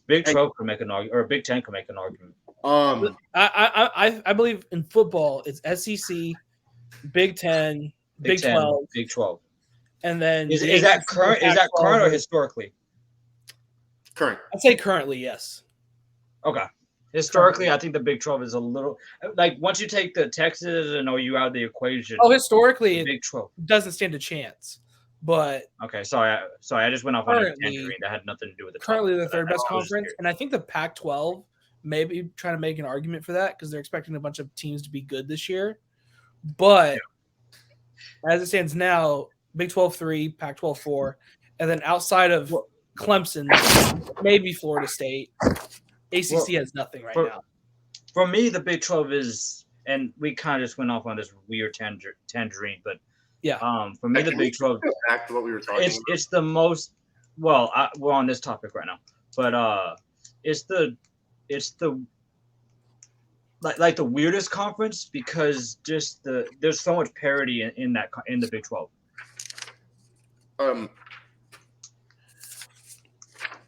B: Big 12 can make an argument, or Big 10 can make an argument.
A: I believe in football, it's SEC, Big 10, Big 12,
B: Big 12,
A: and then
B: is that current? Is that current or historically?
C: Current.
A: I'd say currently, yes.
B: Okay. Historically, I think the Big 12 is a little like once you take the Texas and OU out of the equation.
A: Oh, historically,
B: Big 12
A: doesn't stand a chance. But
B: okay, sorry, I just went off on a tangent that had nothing to do with the
A: currently the third best conference, and I think the Pac-12 may be trying to make an argument for that because they're expecting a bunch of teams to be good this year. But as it stands now, Big 12 3, Pac-12 4, and then outside of Clemson, maybe Florida State, ACC has nothing now.
B: For me, the Big 12 is, and we kind of just went off on this weird tangerine, but for me, the Big 12.
C: Back to what we were talking about.
B: It's the most. Well, we're on this topic right now, but it's the like the weirdest conference because just there's so much parity in the Big 12.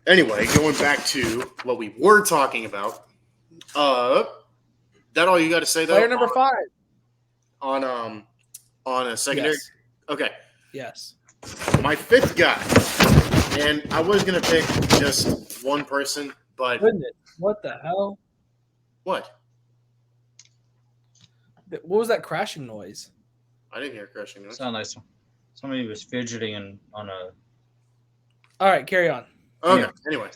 C: Anyway, going back to what we were talking about, that all you got to say though?
A: Player number 5
C: on on a secondary.
A: Yes.
C: Okay,
A: Yes.
C: my fifth guy, and I was gonna pick just one person, but
A: Goodness. What the hell?
C: what?
A: What was that crashing noise?
C: I didn't hear crashing noise.
B: Sound like somebody was fidgeting on a.
A: All right, carry on.
C: Okay.
B: Yeah.
C: Anyway,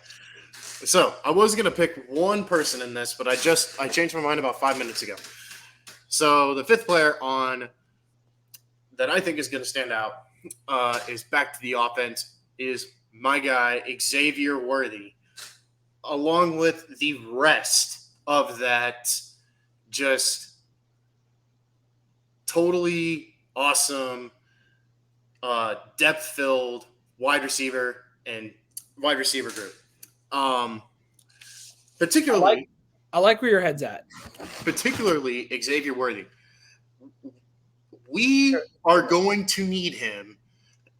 C: so I was gonna pick one person in this, but I changed my mind about 5 minutes ago. So the fifth player on that I think is going to stand out is back to the offense is my guy Xavier Worthy, along with the rest of that just totally awesome depth-filled wide receiver group. Particularly
A: I like where your head's at.
C: particularly Xavier Worthy. We are going to need him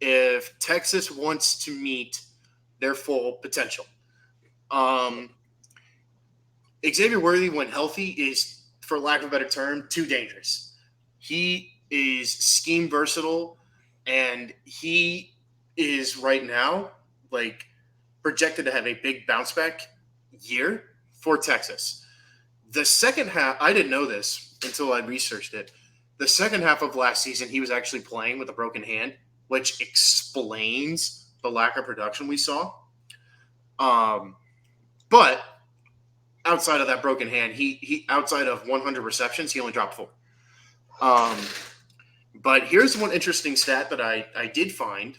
C: if Texas wants to meet their full potential. Xavier Worthy, when healthy, is, for lack of a better term, too dangerous. He is scheme versatile, and he is right now like projected to have a big bounce back year for Texas. The second half, I didn't know this until I researched it. The second half of last season, he was actually playing with a broken hand, which explains the lack of production we saw. But outside of that broken hand, he outside of 100 receptions, he only dropped 4. But here's one interesting stat that I did find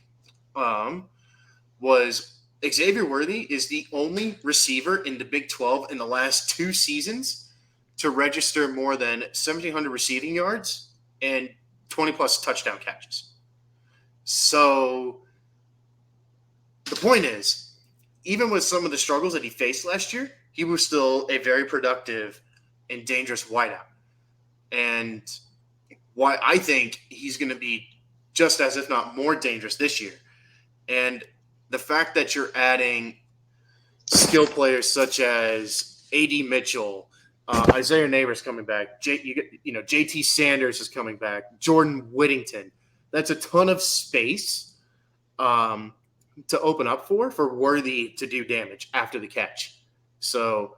C: was Xavier Worthy is the only receiver in the Big 12 in the last 2 seasons to register more than 1,700 receiving yards and 20-plus touchdown catches. So the point is, even with some of the struggles that he faced last year, he was still a very productive and dangerous wideout. And why I think he's going to be just as, if not more, dangerous this year. And the fact that you're adding skill players such as A.D. Mitchell, Isaiah Neighbors coming back, J.T. Sanders is coming back, Jordan Whittington. That's a ton of space to open up for Worthy to do damage after the catch. So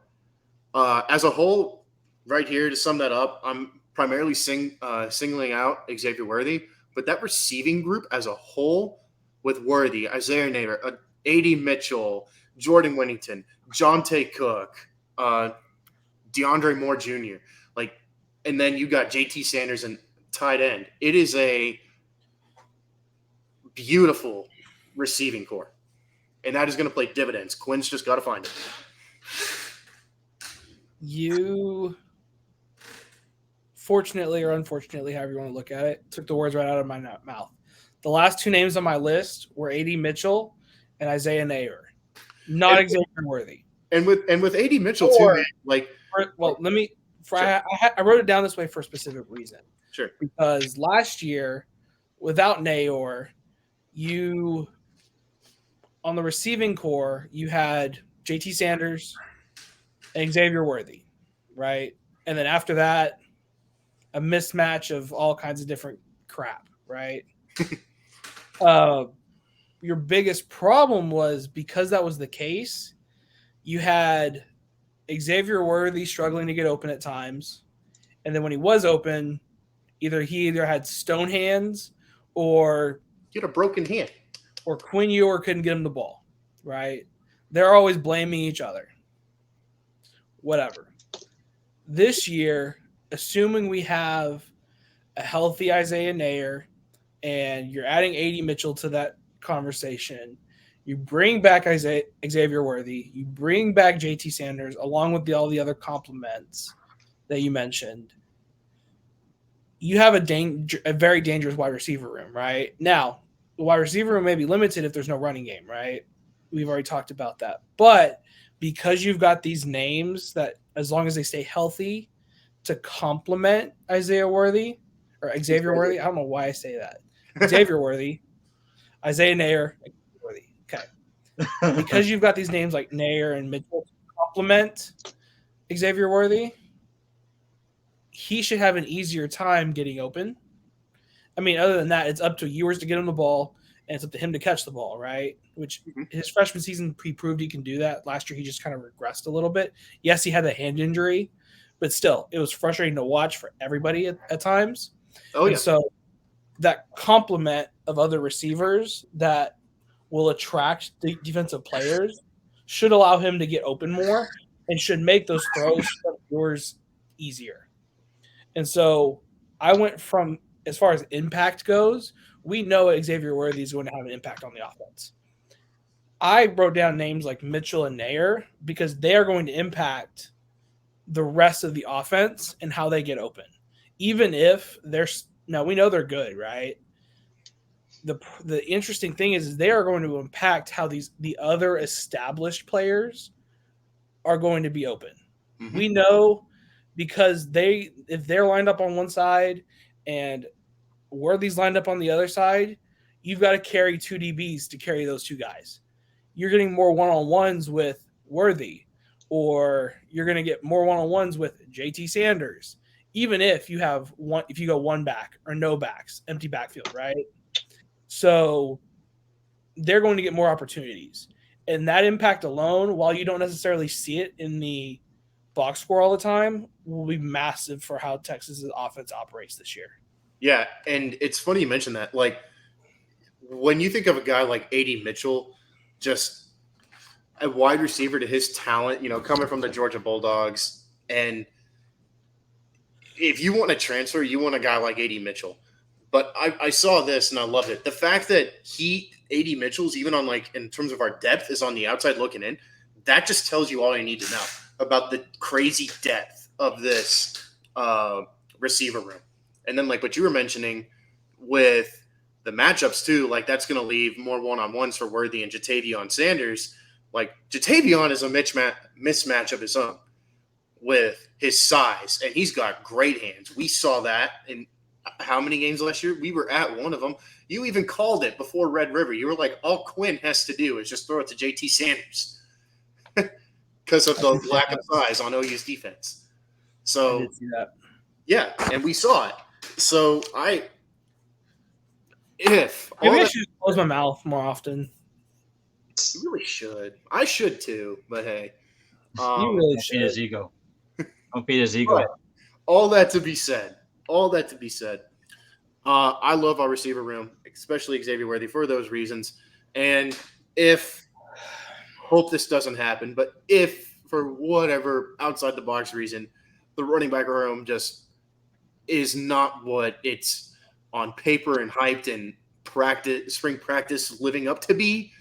C: as a whole, right here, to sum that up, I'm primarily singling out Xavier Worthy, but that receiving group as a whole with Worthy, Isaiah Nader, A.D. Mitchell, Jordan Whittington, Jonte Cook, DeAndre Moore Jr., and then you got J.T. Sanders and tight end. It is a beautiful receiving core, and that is going to play dividends. Quinn's just got to find it.
A: You, fortunately or unfortunately, however you want to look at it, took the words right out of my mouth. The last 2 names on my list were A.D. Mitchell and Isaiah Nader, not Xavier Worthy.
C: And with A.D. Mitchell too,
A: let me. I wrote it down this way for a specific reason.
C: Sure.
A: Because last year, without Nayor, you on the receiving core, you had J.T. Sanders and Xavier Worthy, right? And then after that, a mismatch of all kinds of different crap, right? Your biggest problem was because that was the case, you had Xavier Worthy struggling to get open at times. And then when he was open, he either had stone hands or
C: he had a broken hand.
A: Or Quinn Ewer couldn't get him the ball, right? They're always blaming each other. Whatever. This year, assuming we have a healthy Isaiah Nayer and you're adding A.D. Mitchell to that conversation, you bring back Xavier Worthy, you bring back J.T. Sanders along with all the other compliments that you mentioned, you have a very dangerous wide receiver room, right? Now, the wide receiver room may be limited if there's no running game, right? We've already talked about that. But because you've got these names that, as long as they stay healthy, to complement Isaiah Worthy or Xavier Worthy, I don't know why I say that. Xavier Worthy, Isaiah Nayer, Worthy. Okay. Because you've got these names like Nayer and Mitchell to complement Xavier Worthy, he should have an easier time getting open, I mean, other than that, it's up to Ewers to get him the ball, and it's up to him to catch the ball, right? Which his freshman season proved he can do that. Last year, he just kind of regressed a little bit. Yes, he had a hand injury, but still, it was frustrating to watch for everybody at times.
C: Oh,
A: and
C: yeah.
A: so that complement of other receivers that will attract defensive players should allow him to get open more and should make those throws from yours easier. And so I went from, as far as impact goes, we know Xavier Worthy is going to have an impact on the offense. I wrote down names like Mitchell and Nair because they are going to impact the rest of the offense and how they get open. Even if they're now we know they're good, right? The interesting thing is they are going to impact how the other established players are going to be open. Mm-hmm. We know because if they're lined up on one side and Worthy's lined up on the other side, you've got to carry two DBs to carry those two guys. You're getting more one-on-ones with Worthy, or you're going to get more one-on-ones with JT Sanders, even if you go one back or no backs, empty backfield, right? So they're going to get more opportunities. And that impact alone, while you don't necessarily see it in the box score all the time, will be massive for how Texas's offense operates this year.
C: Yeah, and it's funny you mentioned that. Like, when you think of a guy like A.D. Mitchell, just a wide receiver to his talent, coming from the Georgia Bulldogs, and if you want to transfer, you want a guy like A.D. Mitchell. But I saw this and I loved it. The fact that A.D. Mitchell's, even on in terms of our depth, is on the outside looking in, that just tells you all you need to know about the crazy depth of this receiver room. And then what you were mentioning with the matchups too, that's going to leave more one-on-ones for Worthy and Jatavion Sanders. Jatavion is a mismatch of his own with his size, and he's got great hands. We saw that in how many games last year? We were at one of them. You even called it before Red River. You were like, all Quinn has to do is just throw it to JT Sanders because of the lack of size on OU's defense. So,
A: I did see that.
C: Yeah, and we saw it. So maybe
A: I should close my mouth more often.
C: You really should. I should too, but hey.
A: You really should.
B: Feed his ego. Don't feed his ego.
C: All that to be said. I love our receiver room, especially Xavier Worthy, for those reasons. And hope this doesn't happen, but if for whatever outside the box reason, the running back room just is not what it's on paper and hyped and spring practice living up to be,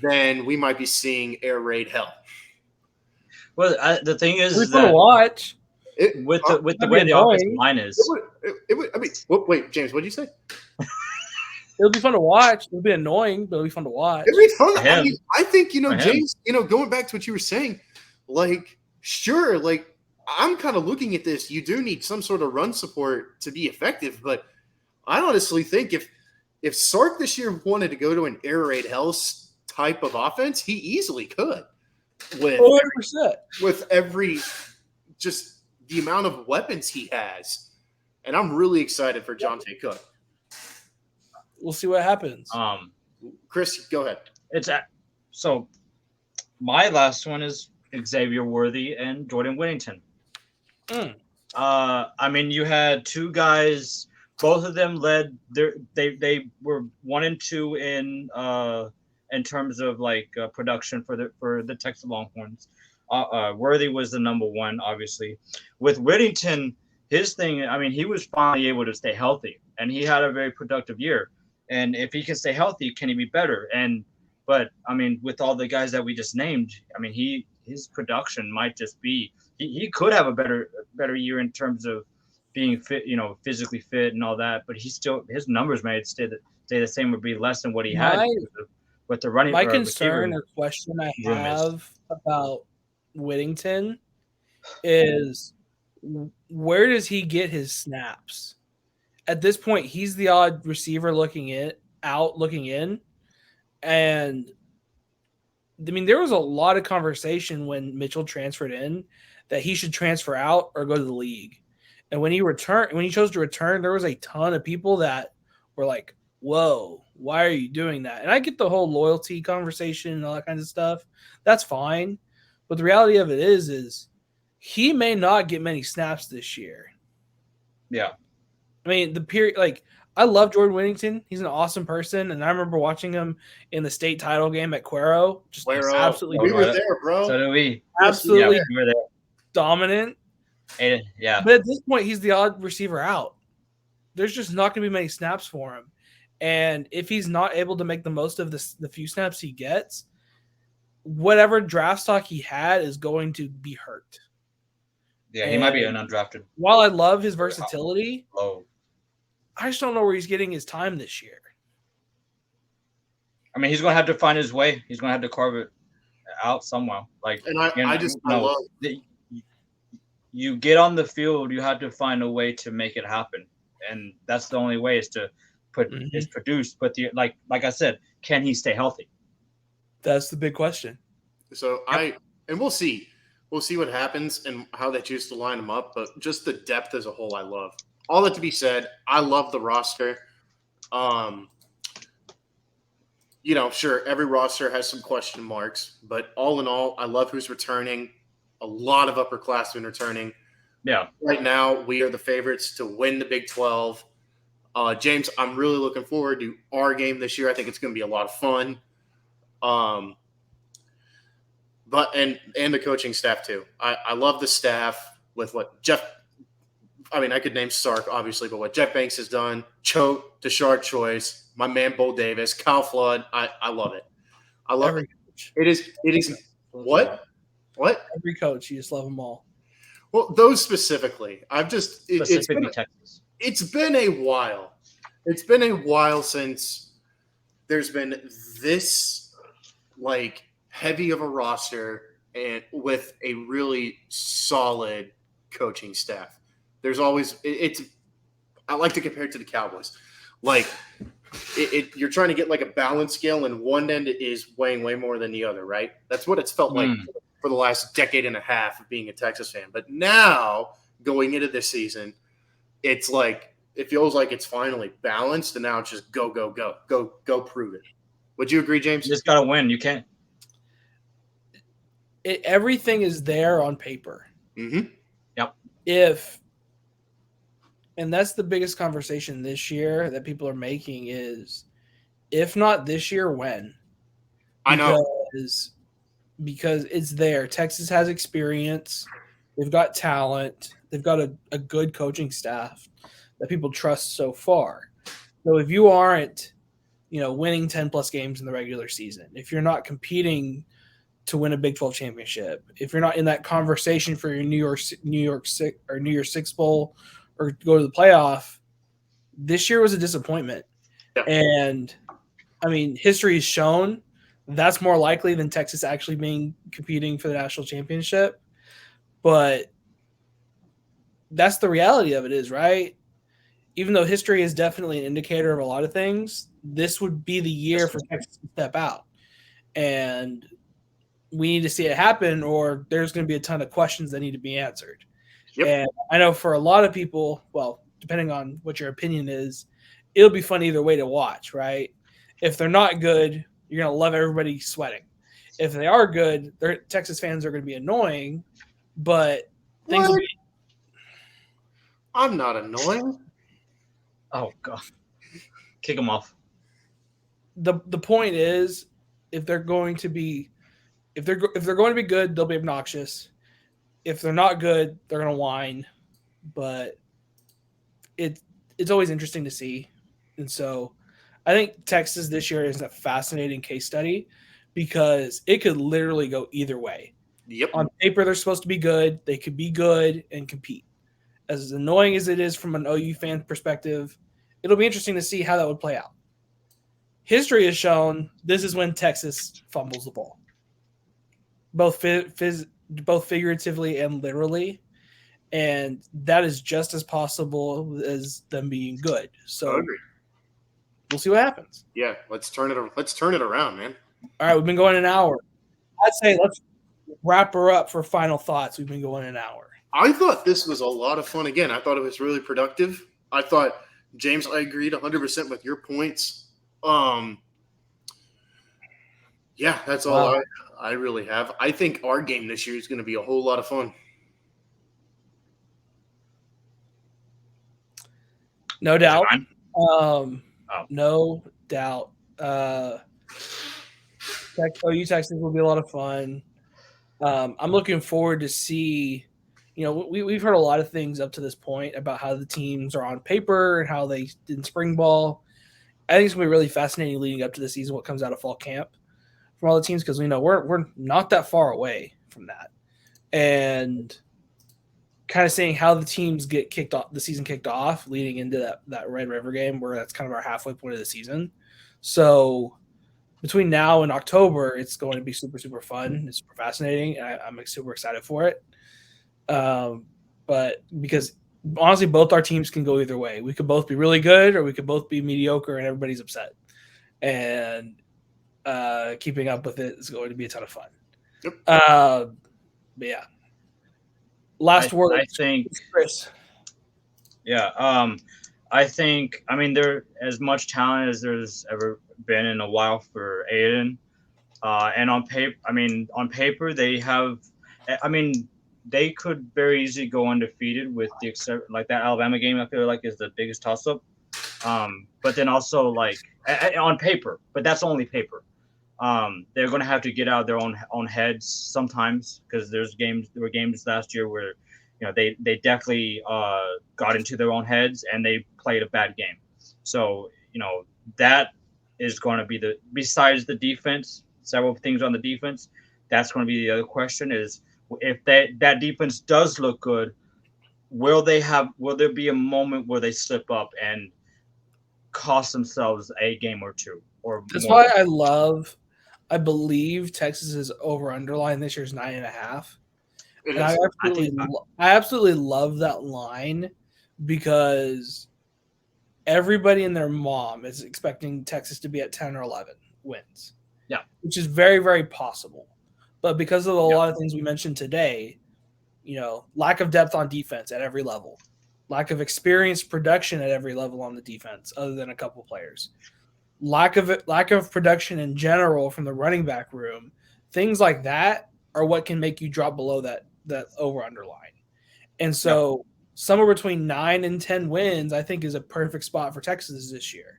C: then we might be seeing air raid hell.
B: Well, the thing is
A: that to watch.
B: With the way the offensive line is.
C: Wait, James, what did you say?
A: It'll be fun to watch. It'll be annoying, but it'll be fun to watch.
C: It'll be fun. I think, James, going back to what you were saying, sure, I'm kind of looking at this. You do need some sort of run support to be effective, but I honestly think if Sark this year wanted to go to an air raid hell type of offense, he easily could. With
A: 100%.
C: With every just the amount of weapons he has. And I'm really excited for Jonte Cook.
A: We'll see what happens.
C: Chris, go ahead.
B: So my last one is Xavier Worthy and Jordan Whittington. You had two guys, both of them led they were 1 and 2 in terms of production for the Texas Longhorns. Worthy was the number one, obviously. With Whittington, his thing, he was finally able to stay healthy, and he had a very productive year. And if he can stay healthy, can he be better? But with all the guys that we just named, his production might just be he could have a better year in terms of being fit, physically fit and all that. But his numbers might stay the same or be less than what he had with the running.
A: My concern or question I have about Whittington is where does he get his snaps? At this point, he's the odd receiver looking in. And there was a lot of conversation when Mitchell transferred in that he should transfer out or go to the league. And when he chose to return, there was a ton of people that were like, whoa, why are you doing that? And I get the whole loyalty conversation and all that kind of stuff. That's fine. But the reality of it is he may not get many snaps this year.
B: Yeah.
A: I mean, the period, like, I love Jordan Whittington. He's an awesome person. And I remember watching him in the state title game at Cuero. Just absolutely.
C: We were there, bro.
B: So did we.
A: Absolutely
B: we were there.
A: Dominant.
B: Yeah.
A: But at this point, he's the odd receiver out. There's just not going to be many snaps for him. And if he's not able to make the most of the few snaps he gets, whatever draft stock he had is going to be hurt.
B: Yeah, he might be an undrafted.
A: While I love his versatility,
B: low.
A: I just don't know where he's getting his time this year.
B: I mean, he's going to have to find his way. He's going to have to carve it out somewhere. Like,
C: and I love
B: you get on the field, you have to find a way to make it happen, and that's the only way is to produce. But like I said, can he stay healthy?
A: That's the big question.
C: So we'll see what happens and how they choose to line them up. But just the depth as a whole, I love. All that to be said, I love the roster. Sure, every roster has some question marks, but all in all, I love who's returning. A lot of upperclassmen returning.
B: Yeah.
C: Right now, we are the favorites to win the Big 12. James, I'm really looking forward to our game this year. I think it's going to be a lot of fun. But the coaching staff too. I love the staff with what Jeff. I mean, I could name Sark obviously, but what Jeff Banks has done, Choate, Tashard Choice, my man Bo Davis, Kyle Flood. I love it. I love
A: every
C: it.
A: coach.
C: It is what?
A: Every coach, you just love them all.
C: Well, those specifically. Texas. It's been a while. It's been a while since there's been this like heavy of a roster and with a really solid coaching staff. There's always I like to compare it to the Cowboys. Like you're trying to get like a balance scale, and one end is weighing way more than the other, right? That's what it's felt like for the last decade and a half of being a Texas fan. But now going into this season, it's like it feels like it's finally balanced, and now it's just go prove it. Would you agree, James?
B: You just gotta win. You can't.
A: Everything is there on paper.
C: Mm-hmm.
B: Yep.
A: And that's the biggest conversation this year that people are making is, if not this year, when?
C: I know.
A: Because it's there. Texas has experience. They've got talent. They've got a good coaching staff that people trust so far. So if you aren't, winning 10-plus games in the regular season, if you're not competing to win a Big 12 championship, if you're not in that conversation for your New Year's Six Bowl or go to the playoff, this year was a disappointment.
C: Yeah.
A: And I mean, history has shown that's more likely than Texas actually competing for the national championship. But that's the reality of it is, right? Even though history is definitely an indicator of a lot of things, this would be the year for Texas to step out. And we need to see it happen, or there's going to be a ton of questions that need to be answered.
C: Yep.
A: And I know for a lot of people, well, depending on what your opinion is, it'll be fun either way to watch, right? If they're not good, you're going to love everybody sweating. If they are good, Texas fans are going to be annoying, but things will be.
C: I'm not annoying.
B: Oh, God. Kick them off.
A: The point is, if they're going to be good, they'll be obnoxious. If they're not good, they're going to whine. But it's always interesting to see. And so I think Texas this year is a fascinating case study because it could literally go either way.
C: Yep.
A: On paper, they're supposed to be good. They could be good and compete. As annoying as it is from an OU fan perspective, it'll be interesting to see how that would play out. History has shown this is when Texas fumbles the ball, both figuratively and literally, and that is just as possible as them being good. So we'll see what happens.
C: Yeah, let's turn it around, man.
A: All right, we've been going an hour. I'd say let's wrap her up for final thoughts. We've been going an hour.
C: I thought this was a lot of fun. Again, I thought it was really productive. I thought James, I agreed 100% with your points. Yeah, that's all
A: Wow.
C: I really have. I think our game this year is going to be a whole lot of fun.
A: No
B: Is it
A: doubt.
B: mine? Oh.
A: No doubt. OU Texas will be a lot of fun. I'm looking forward to see. We've heard a lot of things up to this point about how the teams are on paper and how they did in spring ball. I think it's gonna be really fascinating leading up to the season what comes out of fall camp from all the teams because we're not that far away from that, and kind of seeing how the teams get kicked off, the season kicked off, leading into that Red River game where that's kind of our halfway point of the season. So between now and October, it's going to be super, super fun. It's super fascinating. And I'm super excited for it. But because honestly, both our teams can go either way. We could both be really good or we could both be mediocre and everybody's upset. And keeping up with it is going to be a ton of fun.
C: Yep.
A: But yeah. Last word.
B: I think,
A: Chris.
B: Yeah. I think, there as much talent as there's ever been in a while for Aiden. And on paper, they have, they could very easily go undefeated with the except like that Alabama game. I feel like is the biggest toss up. But then also like on paper, but that's only paper. They're going to have to get out of their own heads sometimes because there were games last year where they definitely got into their own heads and they played a bad game. So that is going to be besides the defense, several things on the defense. That's going to be the other question is if that defense does look good, will there be a moment where they slip up and cost themselves a game or two or
A: That's
B: more?
A: why I believe Texas's over underline this year is 9.5.
C: It
A: And
C: is.
A: I absolutely love that line because everybody and their mom is expecting Texas to be at 10 or 11 wins.
B: Yeah.
A: Which is very, very possible. But because of a lot of things we mentioned today, lack of depth on defense at every level, lack of experienced production at every level on the defense, other than a couple players, lack of production in general from the running back room, things like that are what can make you drop below that over underline. And so somewhere between 9 and 10 wins, I think, is a perfect spot for Texas this year.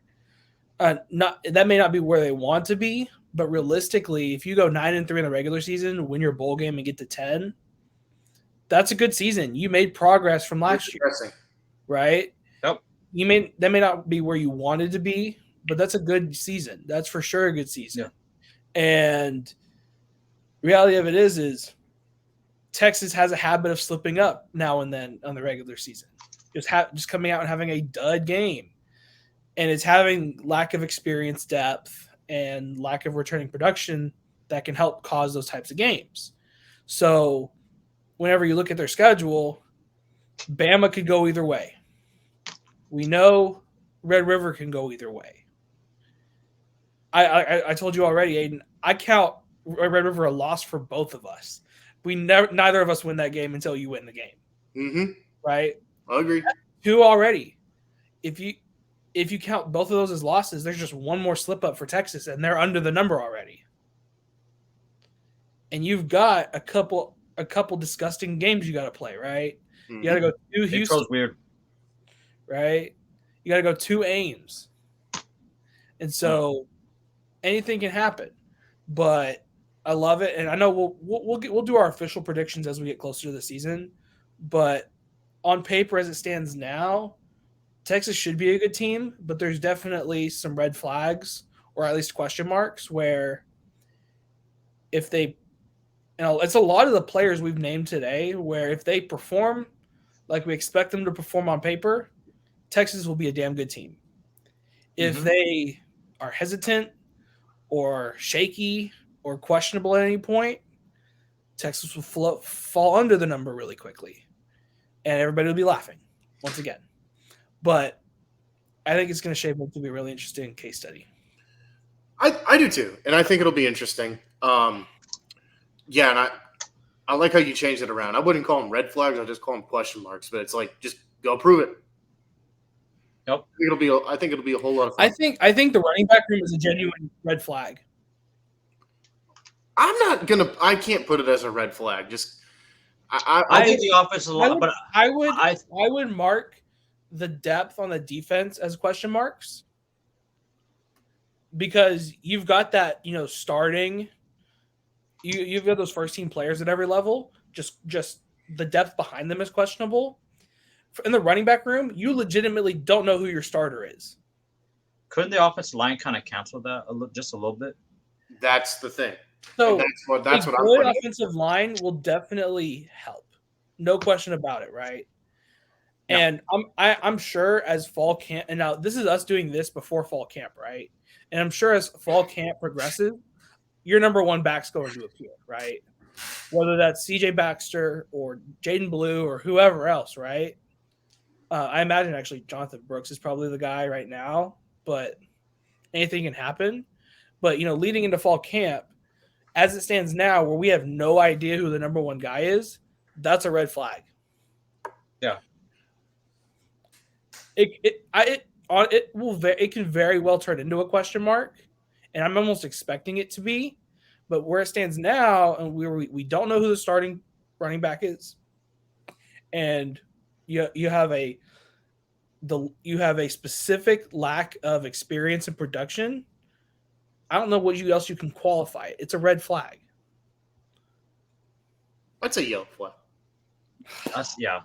A: That may not be where they want to be, but realistically, if you go 9-3 in the regular season, win your bowl game, and get to 10, that's a good season. You made progress from last year, right?
B: Yep.
A: That may not be where you wanted to be, but that's a good season. That's for sure a good season. Yeah. And reality of it is Texas has a habit of slipping up now and then on the regular season, just coming out and having a dud game, and it's having lack of experience, depth, and lack of returning production that can help cause those types of games. So whenever you look at their schedule, Bama could go either way. We know Red River can go either way. I told you already, Aiden, I count Red River a loss for both of us. Neither of us win that game until you win the game.
C: Mm-hmm.
A: Right?
C: I agree.
A: That's 2 already. If you count both of those as losses, there's just one more slip up for Texas, and they're under the number already. And you've got a couple disgusting games you got to play, right? Mm-hmm. You got to go to Houston.
B: Intro's weird,
A: right? You got to go to Ames, and so anything can happen. But I love it, and I know we'll do our official predictions as we get closer to the season. But on paper, as it stands now, Texas should be a good team, but there's definitely some red flags or at least question marks where if they, it's a lot of the players we've named today where if they perform like we expect them to perform on paper, Texas will be a damn good team. If they are hesitant or shaky or questionable at any point, Texas will fall under the number really quickly, and everybody will be laughing once again. But I think it's going to shape up to be a really interesting case study.
C: I do too, and I think it'll be interesting. Yeah, and I like how you changed it around. I wouldn't call them red flags; I just call them question marks. But it's like, just go prove it.
B: Yep.
C: I think it'll be a whole lot of fun.
A: I think the running back room is a genuine red flag.
C: I can't put it as a red flag. Just
B: I think the offensive line, but
A: I would mark the depth on the defense as question marks because you've got that, starting. You've got those first team players at every level. Just the depth behind them is questionable. In the running back room, you legitimately don't know who your starter is.
B: couldn't the offensive line kind of cancel that just a little bit?
C: That's the thing.
A: So
C: that's what I'm
A: good
C: putting.
A: offensive line will definitely help, no question about it, right?
B: Yeah.
A: And I'm sure as fall camp, and now this is us doing this before fall camp, right? And I'm sure as fall camp progresses, your number one back's going to appear, right? Whether that's CJ Baxter or Jaden Blue or whoever else, right? I imagine actually Jonathan Brooks is probably the guy right now, but anything can happen. But leading into fall camp, as it stands now, where we have no idea who the number one guy is, that's a red flag.
B: Yeah.
A: It can very well turn into a question mark, and I'm almost expecting it to be. But where it stands now, and we don't know who the starting running back is, and you have a specific lack of experience and production. I don't know what else you can qualify it. It's a red flag.
C: I'd say yellow flag.
B: Yeah.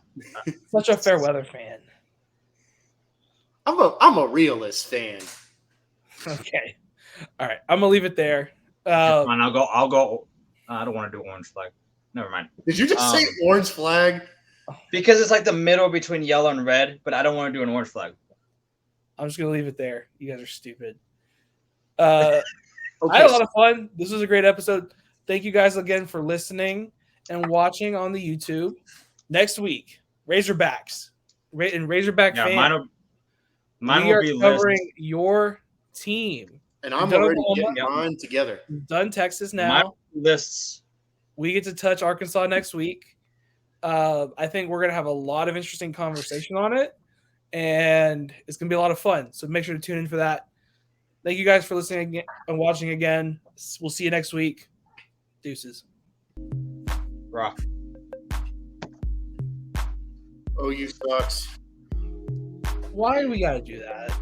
A: Such a fair weather fan.
C: I'm a realist fan.
A: Okay. All right. I'm gonna leave it there.
B: Fine, I'll go. I don't want to do orange flag. Never mind.
C: Did you just say orange flag?
B: Because it's like the middle between yellow and red, but I don't want to do an orange flag.
A: I'm just gonna leave it there. You guys are stupid. I
C: Okay.
A: had a lot of fun. This was a great episode. Thank you guys again for listening and watching on the YouTube. Next week, Razorbacks and Razorback fans.
B: Mine
A: we
B: will
A: are
B: be
A: covering your team.
C: And I'm
A: Done
C: already
A: Oklahoma.
C: getting mine together.
A: We've done Texas now.
B: My lists.
A: We get to touch Arkansas next week. I think we're going to have a lot of interesting conversation on it, and it's going to be a lot of fun. So make sure to tune in for that. Thank you guys for listening again and watching again. We'll see you next week. Deuces.
B: Rock.
C: Oh, you sucks.
A: Why do we got to do that?